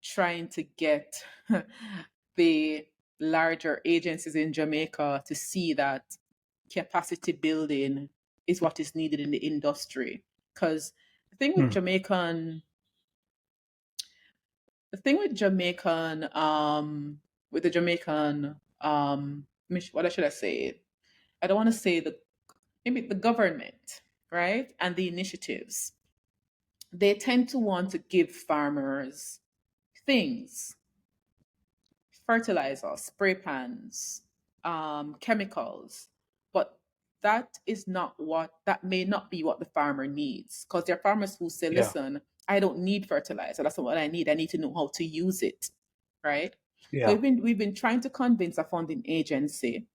trying to get the larger agencies in Jamaica to see that capacity building is what is needed in the industry. Because the thing with Hmm. Jamaican, the thing with Jamaican, with the Jamaican, what should I say? I don't want to say maybe the government, right? And the initiatives. They tend to want to give farmers things, fertilizer, spray pans, chemicals, but that may not be what the farmer needs, because there are farmers who say, Yeah. listen, I don't need fertilizer. That's not what I need. I need to know how to use it, right? So Yeah. we've been trying to convince a funding agency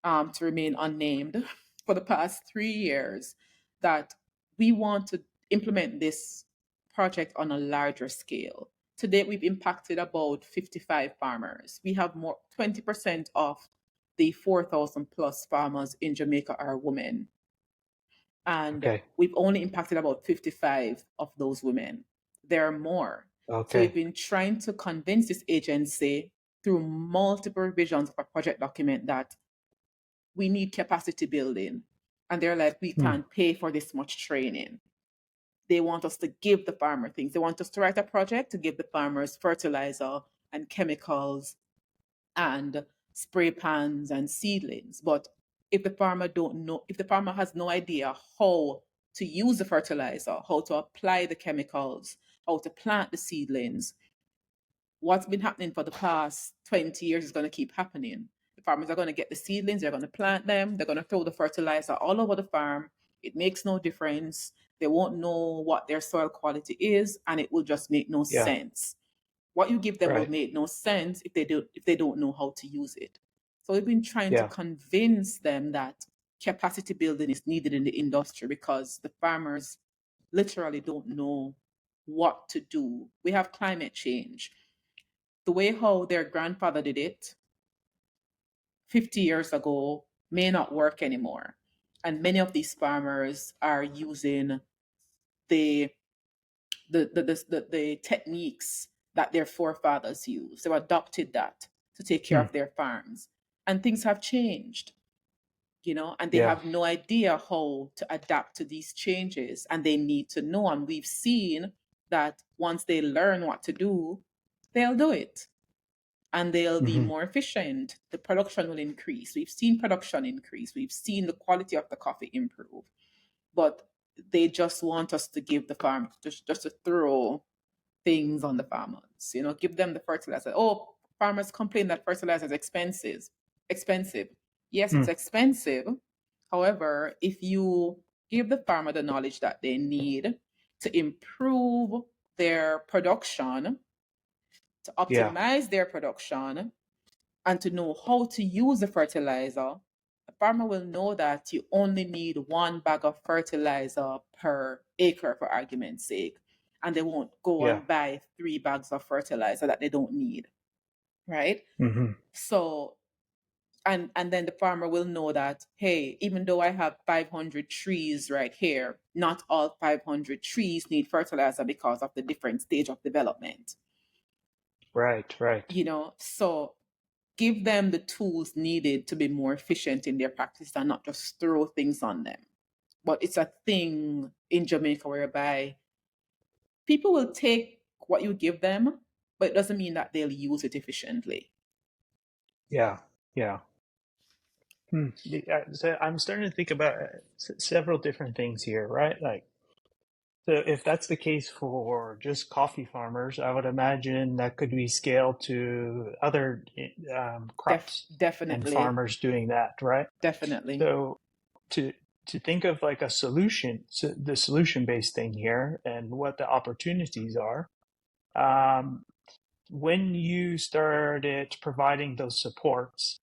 to remain unnamed for the past 3 years that we want to implement this project on a larger scale. To date, we've impacted about 55 farmers. We have 20% of the 4,000 plus farmers in Jamaica are women. And Okay. we've only impacted about 55 of those women. There are more. So we've Okay. been trying to convince this agency through multiple revisions of a project document that we need capacity building. And they're like, we Hmm. can't pay for this much training. They want us to give the farmer things. They want us to write a project to give the farmers fertilizer and chemicals and spray pans and seedlings. But if the farmer has no idea how to use the fertilizer, how to apply the chemicals, how to plant the seedlings, what's been happening for the past 20 years is going to keep happening. The farmers are going to get the seedlings, they're going to plant them, they're going to throw the fertilizer all over the farm. It makes no difference. They won't know what their soil quality is, and it will just make no Yeah. sense. What you give them will Right. make no sense if they don't know how to use it. So we've been trying to Yeah. convince them that capacity building is needed in the industry because the farmers literally don't know what to do. We have climate change. The way how their grandfather did it 50 years ago may not work anymore. And many of these farmers are using the the techniques that their forefathers used. They've adopted that to take care Hmm. of their farms. And things have changed, and they Yeah. have no idea how to adapt to these changes. And they need to know. And we've seen that once they learn what to do, they'll do it and they'll be Hmm. more efficient. The production will increase. We've seen production increase. We've seen the quality of the coffee improve. But they just want us to give the farm just to throw things on the farmers. Give them the fertilizer. Oh, farmers complain that fertilizer is expensive. Expensive. Yes, Hmm. it's expensive. However, if you give the farmer the knowledge that they need to improve their production, to Yeah. optimize their production, and to know how to use the fertilizer, the farmer will know that you only need 1 bag of fertilizer per acre, for argument's sake, and they won't go Yeah. and buy 3 bags of fertilizer that they don't need, right? Hmm. So, and then the farmer will know that, hey, even though I have 500 trees right here, not all 500 trees need fertilizer because of the different stage of development. Right. Right. So give them the tools needed to be more efficient in their practice and not just throw things on them. But it's a thing in Jamaica whereby people will take what you give them, but it doesn't mean that they'll use it efficiently. Yeah. Yeah. Hmm. So I'm starting to think about several different things here, right? Like, so if that's the case for just coffee farmers, I would imagine that could be scaled to other crops and Definitely, farmers doing that, right? definitely. So to to think of like a solution, so the solution based thing here, and what the opportunities are. Um, when you started providing those supports,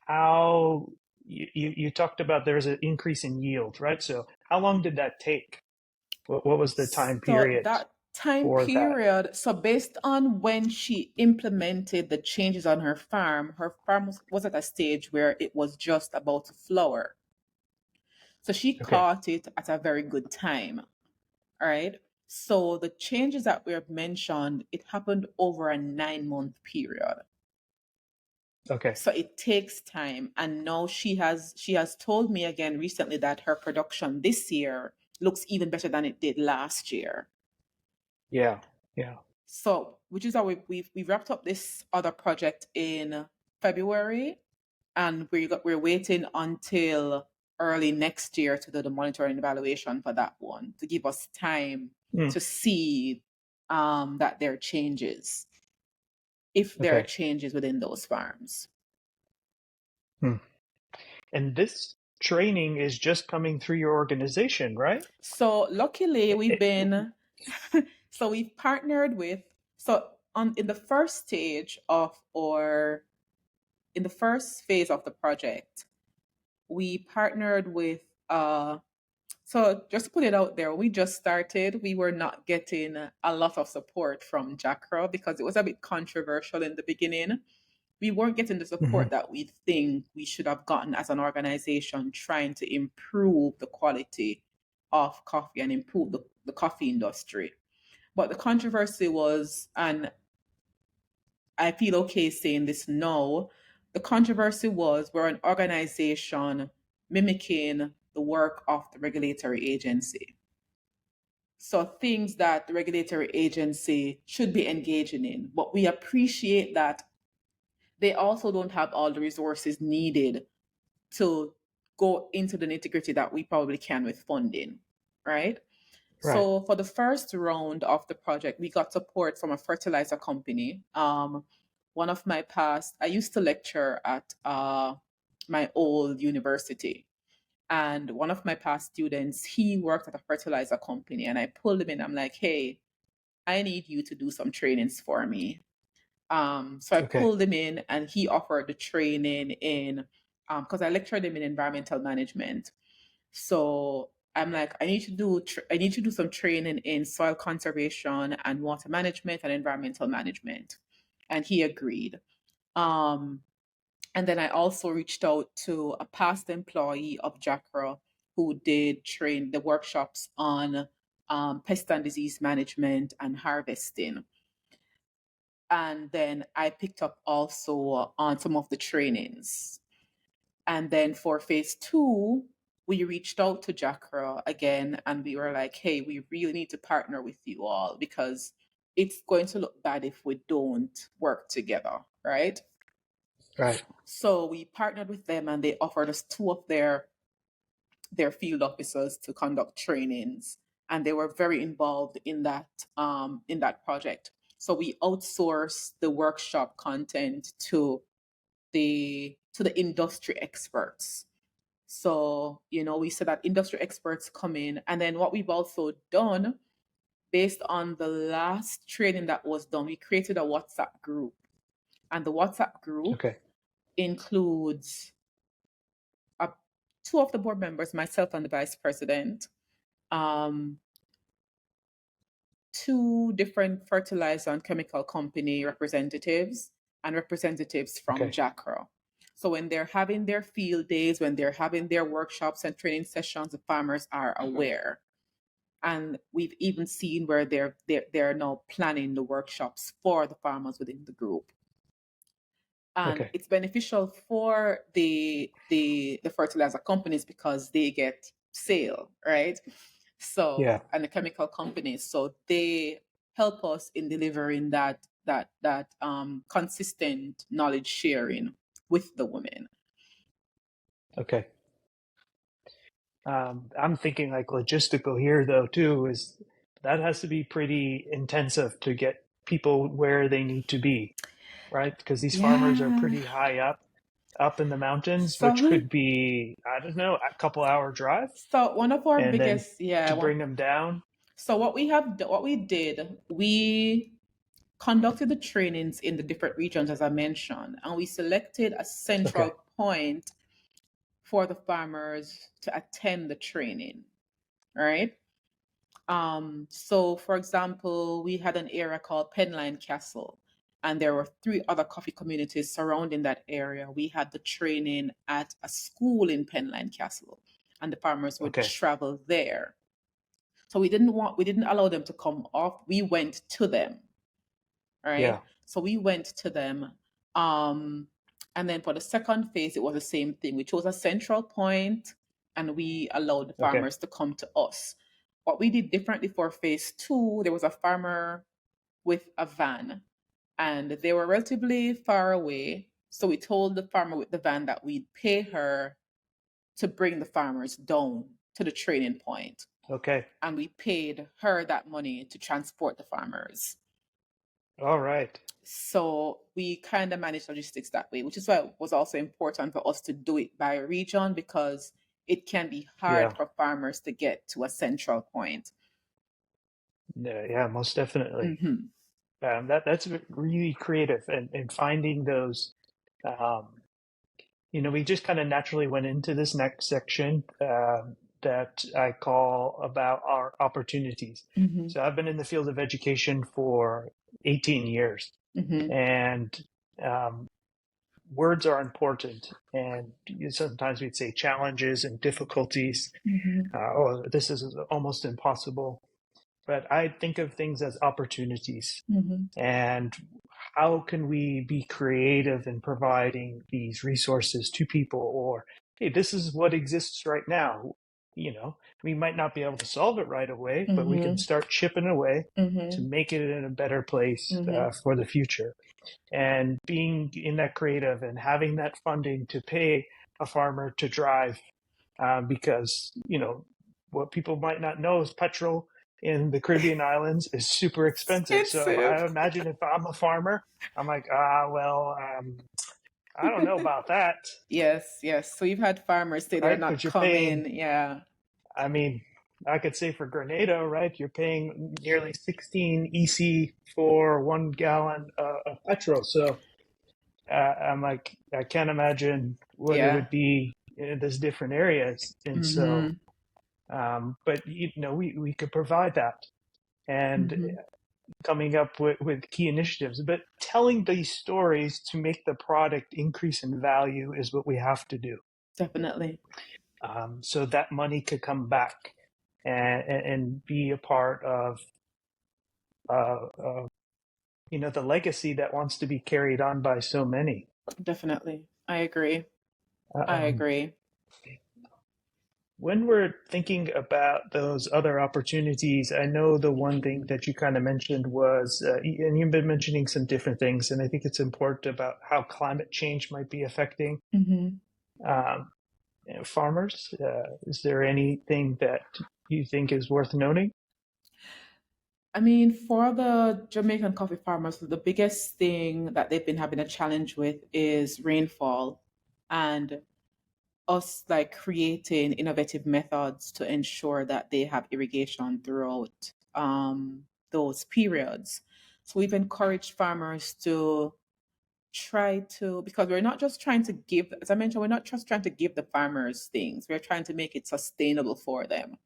how you talked about there's an increase in yield, right? So how long did that take? What was the time So period that time for that? period, so based on when she implemented the changes on her farm was at a stage where it was just about to flower. So she Okay. caught it at a very good time. All right. So the changes that we have mentioned, it happened over a 9-month period. Okay. So it takes time. And now she has told me again recently that her production this year looks even better than it did last year. Yeah. Yeah. So, which is how we wrapped up this other project in February, and we're waiting until early next year to do the monitoring and evaluation for that one to give us time Mm, to see that there are changes, if there are okay. changes within those farms. Mm. And this training is just coming through your organization, right? So luckily It- we've it- been so we've partnered with so on in the first stage of our in the first phase of the project, we partnered with so just to put it out there, we just started. We were not getting a lot of support from JACRA because it was a bit controversial in the beginning. We weren't getting the support Mhm. that we think we should have gotten as an organization trying to improve the quality of coffee and improve the coffee industry. But the controversy was, and I feel okay saying this now, the controversy was we're an organization mimicking the work of the regulatory agency. So things that the regulatory agency should be engaging in. But we appreciate that they also don't have all the resources needed to go into the nitty gritty that we probably can with funding, right? Right. So for the first round of the project, we got support from a fertilizer company. One of my past, I used to lecture at my old university. And one of my past students, he worked at a fertilizer company. And I pulled him in. I'm like, hey, I need you to do some trainings for me. So I Okay. pulled him in and he offered the training in, because I lectured him in environmental management. So I'm like, I need to do some training in soil conservation and water management and environmental management, and he agreed. Um, and then I also reached out to a past employee of JACRA who did train the workshops on pest and disease management and harvesting. And then I picked up also on some of the trainings. And then for phase two, we reached out to JACRA again and we were like, hey, we really need to partner with you all because it's going to look bad if we don't work together, right? Right. So we partnered with them and they offered us two of their field officers to conduct trainings, and they were very involved in that project. So we outsourced the workshop content to the industry experts. So, we said that industry experts come in. And then what we've also done, based on the last training that was done, we created a WhatsApp group. And the WhatsApp group Okay. includes uh, two of the board members, myself and the vice president, um, two different fertilizer and chemical company representatives, and representatives from Okay. JACRA. So when they're having their field days, when they're having their workshops and training sessions, the farmers are aware. And we've even seen where they're now planning the workshops for the farmers within the group. And Okay. it's beneficial for the fertilizer companies because they get sale, right? So, Yeah. and the chemical companies, so they help us in delivering that consistent knowledge sharing with the women. Okay. I'm thinking like logistical here though too, is that has to be pretty intensive to get people where they need to be, right? Because these farmers are Yeah. pretty high up in the mountains, So which we could be, I don't know, a couple hour drive, so one of our and then biggest yeah to one, bring them down. so what we did, we conducted the trainings in the different regions as I mentioned, and we selected a Okay. central point for the farmers to attend the training, right? So for example, we had an area called Penline Castle, and there were three other coffee communities surrounding that area. We had the training at a school in Penline Castle, and the farmers would Okay. travel there. So we didn't allow them to come off. We went to them, right? Yeah. So we went to them. Um, and then for the second phase, it was the same thing. We chose a central point and we allowed the Okay. farmers to come to us. What we did differently for phase two, there was a farmer with a van and they were relatively far away. So we told the farmer with the van that we'd pay her to bring the farmers down to the training point, Okay. and we paid her that money to transport the farmers. All right. So we kind of manage logistics that way, which is why it was also important for us to do it by region because it can be hard Yeah. for farmers to get to a central point. Yeah, yeah, most definitely. Hmm. That's really creative, and finding those. Um, we just kind of naturally went into this next section that I call about our opportunities. Hmm. So I've been in the field of education for 18 years, Hmm. and um, words are important. And sometimes we'd say challenges and difficulties. Hmm. Oh, this is almost impossible. But I think of things as opportunities. Hmm. And how can we be creative in providing these resources to people? Or, hey, this is what exists right now. We might not be able to solve it right away, but we can Hmm. start chipping away to Hmm. make it in a better place Hmm. for the future. And being in that creative and having that funding to pay a farmer to drive, because, what people might not know is petrol in the Caribbean islands is super expensive. So Expensive. I imagine if I'm a farmer, I'm like, well, I don't know about that, Yes, yes. So you've had farmers say they're right? Because not you're paying, coming. Yeah. I mean, I could say for Grenada, right? You're paying nearly 16 EC for 1 gallon of petrol. So I'm like, I can't imagine what it Yeah. would be in these different areas. And so Hmm. But we could provide that, and Mm-hmm. coming up with key initiatives. But telling these stories to make the product increase in value is what we have to do. Definitely. So that money could come back and be a part of uh, uh, the legacy that wants to be carried on by so many. Definitely. I agree. I Um, agree. when we're thinking about those other opportunities, I know the one thing that you kind of mentioned was, and you've been mentioning some different things, and I think it's important about how climate change might be affecting Mm-hmm. um, farmers. Is there anything that you think is worth noting? I mean, for the Jamaican coffee farmers, the biggest thing that they've been having a challenge with is rainfall and us like creating innovative methods to ensure that they have irrigation throughout those periods. So we've encouraged farmers to try to, because we're not just trying to give, as I mentioned, we're not just trying to give the farmers things, we're trying to make it sustainable for them.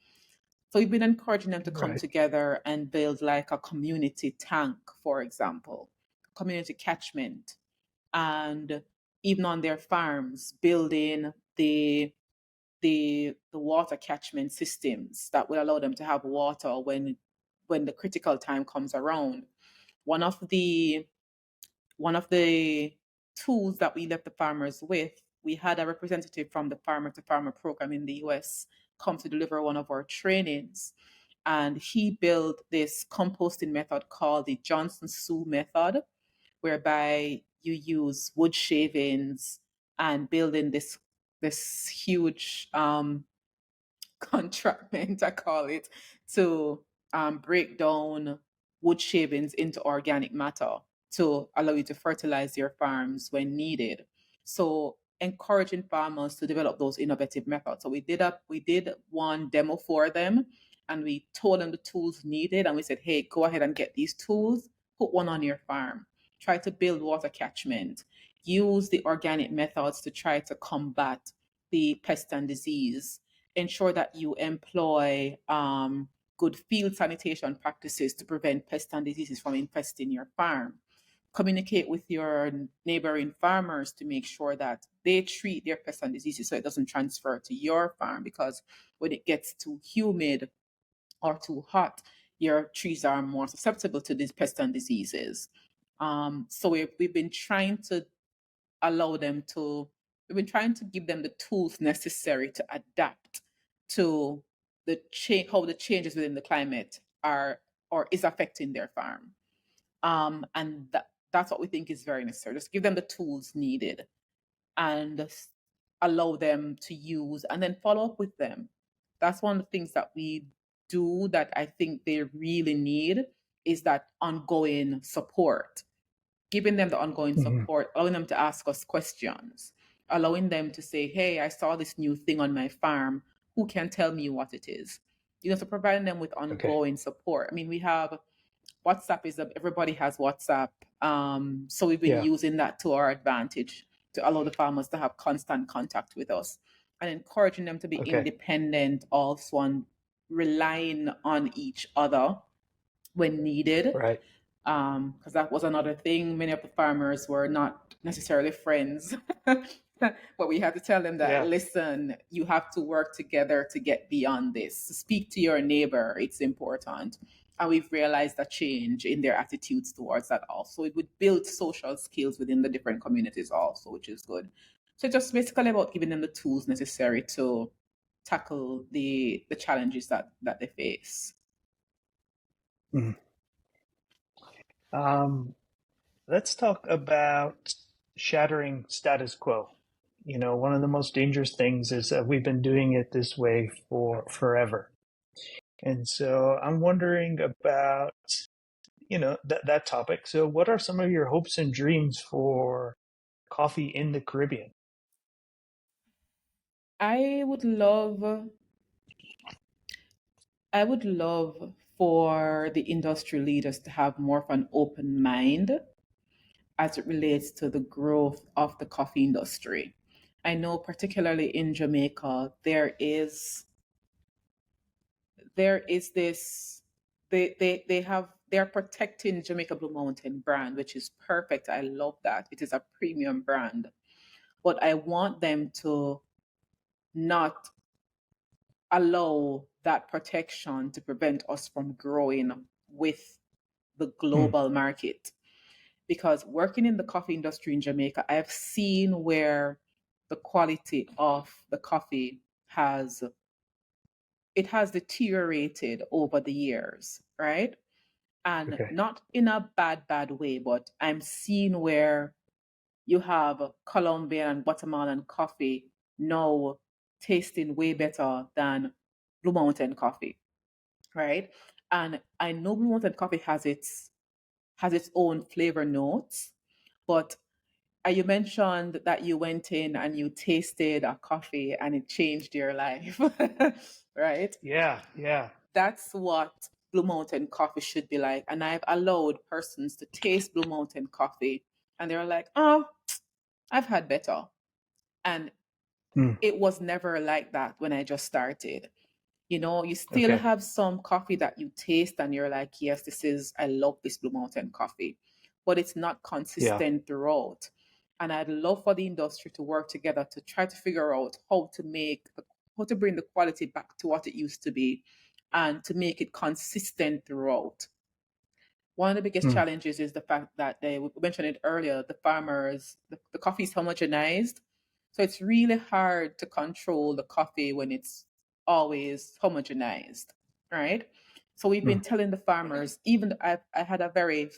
So we've been encouraging them to come Right. together and build like a community tank, for example, community catchment, and even on their farms, building the water catchment systems that will allow them to have water when the critical time comes around. One of the one of the tools that we left the farmers with, we had a representative from the Farmer to Farmer program in the US come to deliver one of our trainings. And he built this composting method called the Johnson Sue method, whereby you use wood shavings and building this huge contractment, I call it, to break down wood shavings into organic matter to allow you to fertilize your farms when needed. So encouraging farmers to develop those innovative methods. So we did one demo for them, and we told them the tools needed, and we said, hey, go ahead and get these tools, put one on your farm, try to build water catchment, use the organic methods to try to combat the pest and disease, ensure that you employ good field sanitation practices to prevent pests and diseases from infesting your farm. Communicate with your neighboring farmers to make sure that they treat their pests and diseases so it doesn't transfer to your farm, because when it gets too humid or too hot, your trees are more susceptible to these pests and diseases. So we've been trying to allow them to we've been trying to give them the tools necessary to adapt to the change, how the changes within the climate are or is affecting their farm. And that's what we think is very necessary. Just give them the tools needed and allow them to use and then follow up with them. That's one of the things that we do that I think they really need, is that ongoing support, giving them the ongoing Hmm. support, allowing them to ask us questions, allowing them to say, hey, I saw this new thing on my farm. Who can tell me what it is? So providing them with Okay. ongoing support. I mean, we have WhatsApp, everybody has WhatsApp. So we've been Yeah. using that to our advantage to allow the farmers to have constant contact with us and encouraging them to be Okay. independent also, and relying on each other when needed, Right. because that was another thing. Many of the farmers were not necessarily friends, but we had to tell them that, Yeah. listen, you have to work together to get beyond this. Speak to your neighbor; it's important. And we've realized a change in their attitudes towards that also. It would build social skills within the different communities also, which is good. So just basically about giving them the tools necessary to tackle the challenges that they face. Mhm. Um, let's talk about shattering status quo. One of the most dangerous things is that we've been doing it this way for forever. And so I'm wondering about, that topic. So what are some of your hopes and dreams for coffee in the Caribbean? I would love I would love for the industry leaders to have more of an open mind as it relates to the growth of the coffee industry. I know, particularly in Jamaica, there is there is this, they're protecting Jamaica Blue Mountain brand, which is perfect. I love that. It is a premium brand. But I want them to not allow that protection to prevent us from growing with the Mm. global market. Because working in the coffee industry in Jamaica, I've seen where the quality of the coffee has it has deteriorated over the years, right? And Okay. not in a bad way, but I'm seeing where you have Colombian and Guatemalan coffee now tasting way better than Blue Mountain coffee, right? And I know Blue Mountain coffee has its own flavor notes, but you mentioned that you went in and you tasted a coffee and it changed your life, right? Yeah, yeah. That's what Blue Mountain coffee should be like. And I've allowed persons to taste Blue Mountain coffee and they're like, oh, I've had better. And Mm. it was never like that when I just started. You know, you still Okay. have some coffee that you taste and you're like, yes, I love this Blue Mountain coffee, but it's not Yeah. consistent throughout. And I'd love for the industry to work together to try to figure out how to bring the quality back to what it used to be and to make it consistent throughout. One of the biggest Mm. challenges is the fact that we mentioned it earlier, the coffee is homogenized. So it's really hard to control the coffee when it's always homogenized, right? So we've been Mm. telling the farmers, I had a very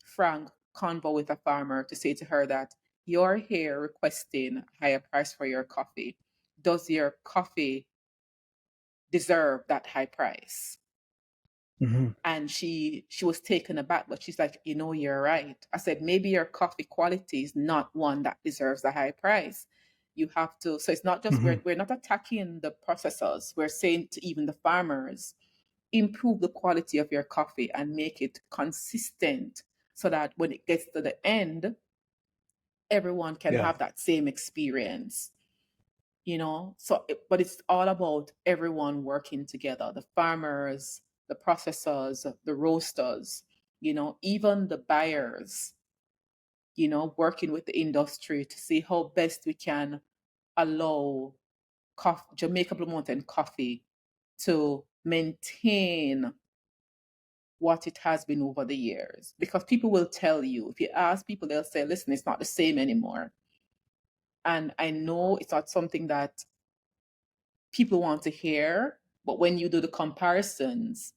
frank convo with a farmer to say to her that you're here requesting a higher price for your coffee. Does your coffee deserve that high price? Mm-hmm. And she was taken aback, but she's like, you know, you're right. I said, maybe your coffee quality is not one that deserves a high price. You have to, so it's not just Mm-hmm. we're not attacking the processors. We're saying to even the farmers, improve the quality of your coffee and make it consistent so that when it gets to the end, everyone can Yeah. have that same experience. You know, but it's all about everyone working together, the farmers, the processors, the roasters, you know, even the buyers, you know, working with the industry to see how best we can allow Jamaica Blue Mountain coffee to maintain what it has been over the years. Because people will tell you, if you ask people, they'll say, listen, it's not the same anymore. And I know it's not something that people want to hear, but when you do the comparisons,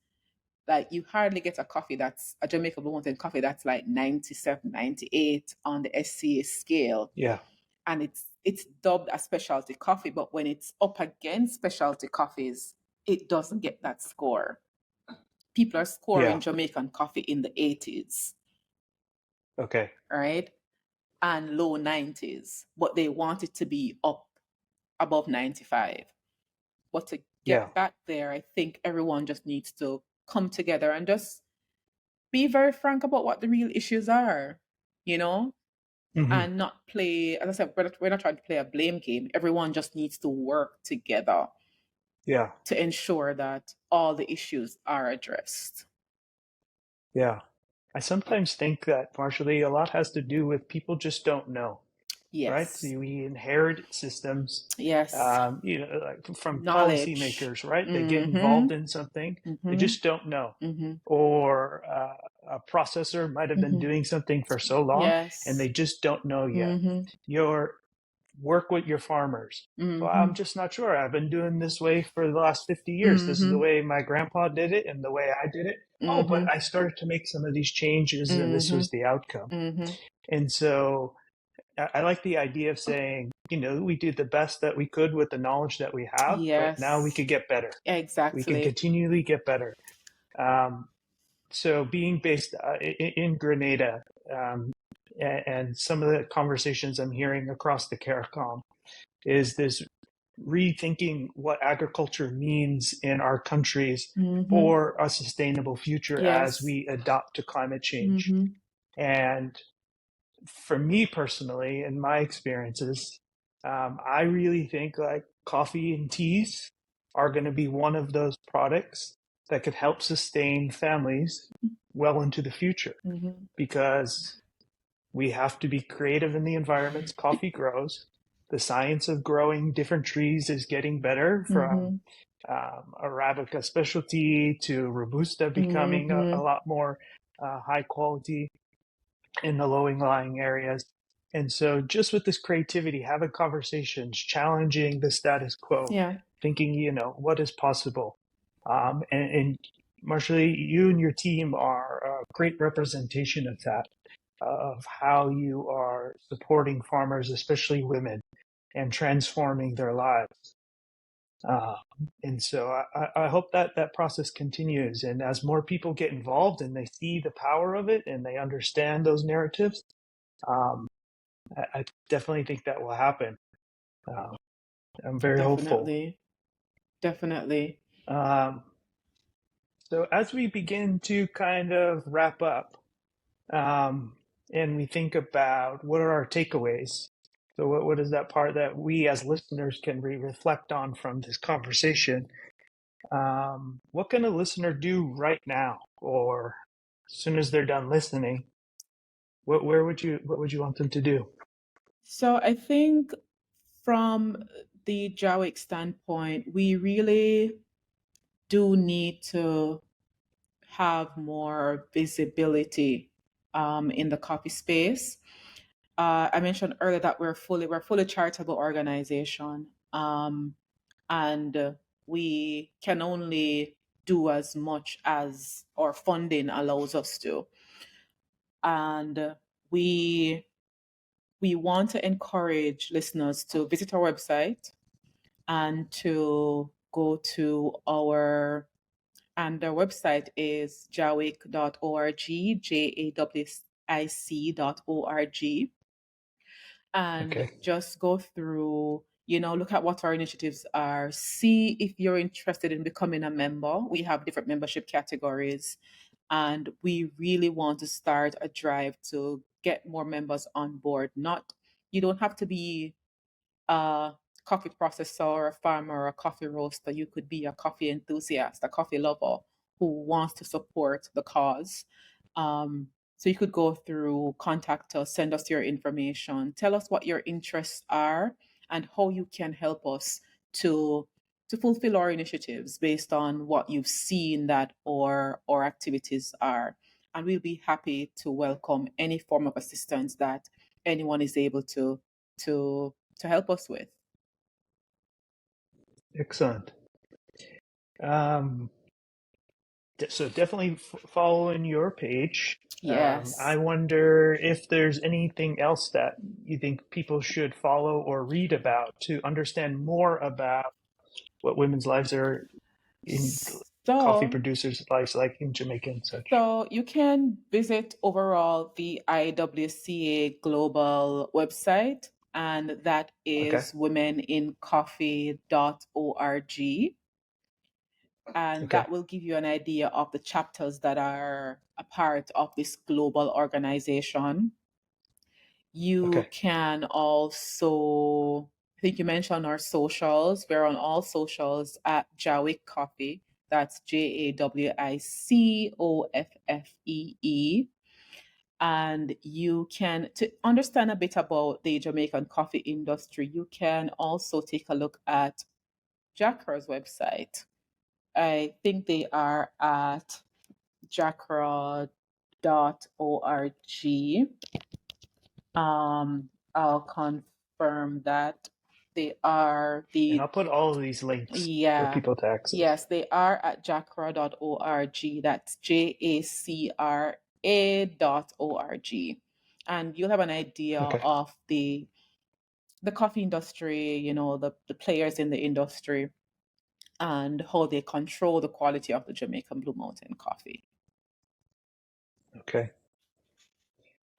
like you hardly get a coffee that's a Jamaica Blue Mountain coffee that's like 97, 98 on the SCA scale. Yeah. And it's dubbed a specialty coffee, but when it's up against specialty coffees, it doesn't get that score. People are scoring Yeah. Jamaican coffee in the 80s, Okay. right? And low 90s, but they want it to be up above 95. But to Yeah. get back there, I think everyone just needs to come together and just be very frank about what the real issues are, you know, Mm-hmm. and not play, as I said, we're not trying to play a blame game. Everyone just needs to work together Yeah. to ensure that all the issues are addressed. Yeah. I sometimes think that partially a lot has to do with people just don't know, right? Yes. So we inherit systems, Yes. like from Knowledge. policymakers, right? They get Mm-hmm. involved in something, they Mm-hmm. just don't know. Mm-hmm. Or a processor might have been Mm-hmm. doing something for so long and Yes. they just don't know yet. Mm-hmm. Your work with your farmers. Well, Mm-hmm. I'm just not sure. I've been doing this way for the last 50 years. This is the Mm-hmm. way my grandpa did it and the way I did it. Oh, but Mm-hmm. I started to make some of these changes and this Mm-hmm. was the outcome. Mm-hmm. And so I like the idea of saying, we did the best that we could with the knowledge that we have, but now we Yes. could get better. We can Exactly. continually get better. Um, so being based in Grenada, and some of the conversations I'm hearing across the CARICOM is this rethinking what agriculture means in our countries Mm-hmm. for a sustainable future as Yes. we adapt to climate change. Mm-hmm. And for me personally, in my experiences, I really think like coffee and teas are going to be one of those products that could help sustain families well into the future, Mm-hmm. because we have to be creative in the environments coffee grows. The science of growing different trees is getting better, from Mm-hmm. Arabica specialty to Robusta becoming a Mm-hmm. lot more high quality in the low-lying areas. And so, just with this creativity, having conversations, challenging the status quo, Yeah, thinking, what is possible. And Marshalee, you and your team are a great representation of that, of how you are supporting farmers, especially women, and transforming their lives. Uh, and so I hope that that process continues. And as more people get involved and they see the power of it and they understand those narratives, um, I definitely think that will happen. Uh, I'm very hopeful. definitely. Definitely. Um, so as we begin to kind of wrap up, um, and we think about what are our takeaways. So what is that part that we as listeners can reflect on from this conversation? What can a listener do right now, or as soon as they're done listening? What would you want them to do? So I think from the JAWiC standpoint, we really do need to have more visibility in the coffee space. I mentioned earlier that we're fully charitable organization, and we can only do as much as our funding allows us to, and we we want to encourage listeners to visit our website and to go to our and their website is jawic.org, jawic.org, and Okay. just go through, look at what our initiatives are, see if you're interested in becoming a member. We have different membership categories, and we really want to start a drive to get more members on board. Not, you don't have to be a coffee processor or a farmer or a coffee roaster. You could be a coffee enthusiast, a coffee lover who wants to support the cause. So you could go through, contact us, send us your information, tell us what your interests are and how you can help us to fulfill our initiatives based on what you've seen that our activities are. And we'll be happy to welcome any form of assistance that anyone is able to help us with. Excellent. Um, so definitely following your page. I Yes. wonder if there's anything else that you think people should follow or read about to understand more about what women's lives are in coffee So, producers' lives like in Jamaica and such. so you can visit overall the IWCA global website, and that Okay. is womenincoffee.org. And Okay. that will give you an idea of the chapters that are a part of this global organization. You Okay. can also, I think you mentioned our socials. We're on all socials at JAWiC Coffee. That's JAWICOFFEE. And you can, to understand a bit about the Jamaican coffee industry, you can also take a look at Jacra's website. I think they are at jacra.org. I'll confirm that they are And the I'll put all of these links for yeah, people to access. yes, they are at jacra.org. That's JACRA.org. And you'll have an idea Okay. of the coffee industry, the players in the industry and how they control the quality of the Jamaican Blue Mountain coffee. Okay.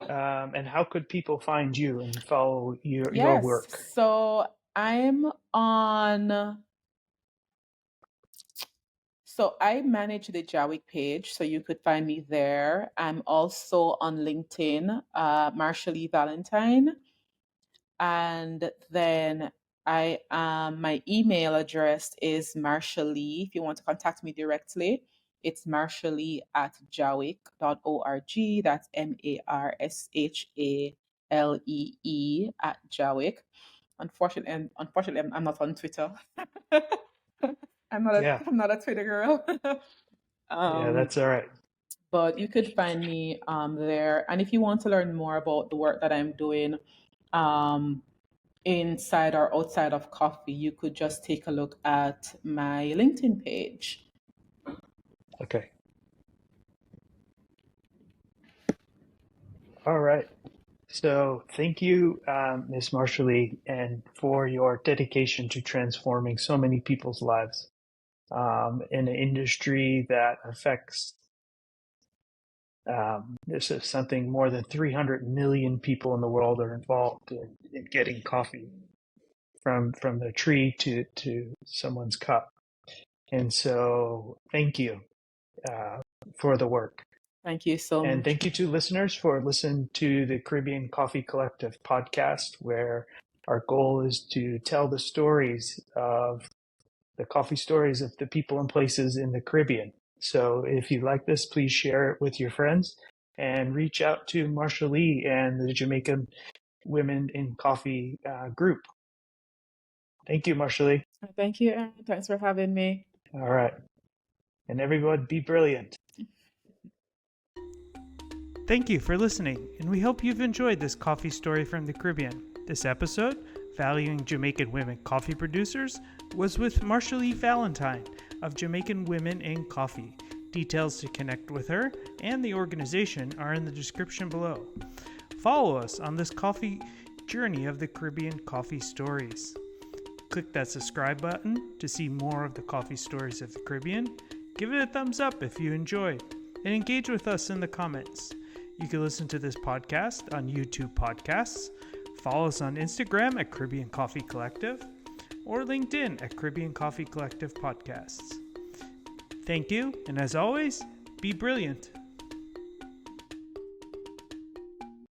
And how could people find you and follow your Yes, work? so I'm on So I manage the JAWiC page, so you could find me there. I'm also on LinkedIn, Marshalee Valentine. And then My email address is Marshalee. If you want to contact me directly, it's Marshalee at JAWiC.org. That's Marshalee at JAWiC. Unfortunately, I'm not on Twitter. Yeah, I'm not a Twitter girl. yeah, um, that's all right. but you could find me there. And if you want to learn more about the work that I'm doing, um, inside or outside of coffee, you could just take a look at my LinkedIn page. Okay. All right. So thank you, Ms. Marshalee, and for your dedication to transforming so many people's lives in an industry that affects this is something more than 300 million people in the world are involved in getting coffee from the tree to someone's cup. And so thank you for the work. Thank you so And much. thank you to listeners for listening to the Caribbean Coffee Collective podcast, where our goal is to tell the stories of the coffee stories of the people and places in the Caribbean. So if you like this, please share it with your friends and reach out to Marshalee and the Jamaican Women in Coffee group. Thank you, Marshalee. Thank you, Aaron. Thanks for having me. All right. And everyone be brilliant. Thank you for listening, and we hope you've enjoyed this coffee story from the Caribbean. This episode, Valuing Jamaican Women Coffee Producers, was with Marshalee Valentine of Jamaican Women in Coffee. Details to connect with her and the organization are in the description below. Follow us on this coffee journey of the Caribbean coffee stories. Click that subscribe button to see more of the coffee stories of the Caribbean. Give it a thumbs up if you enjoyed, and engage with us in the comments. You can listen to this podcast on YouTube Podcasts, follow us on Instagram at Caribbean Coffee Collective, or LinkedIn at Caribbean Coffee Collective Podcasts. Thank you, and as always, be brilliant.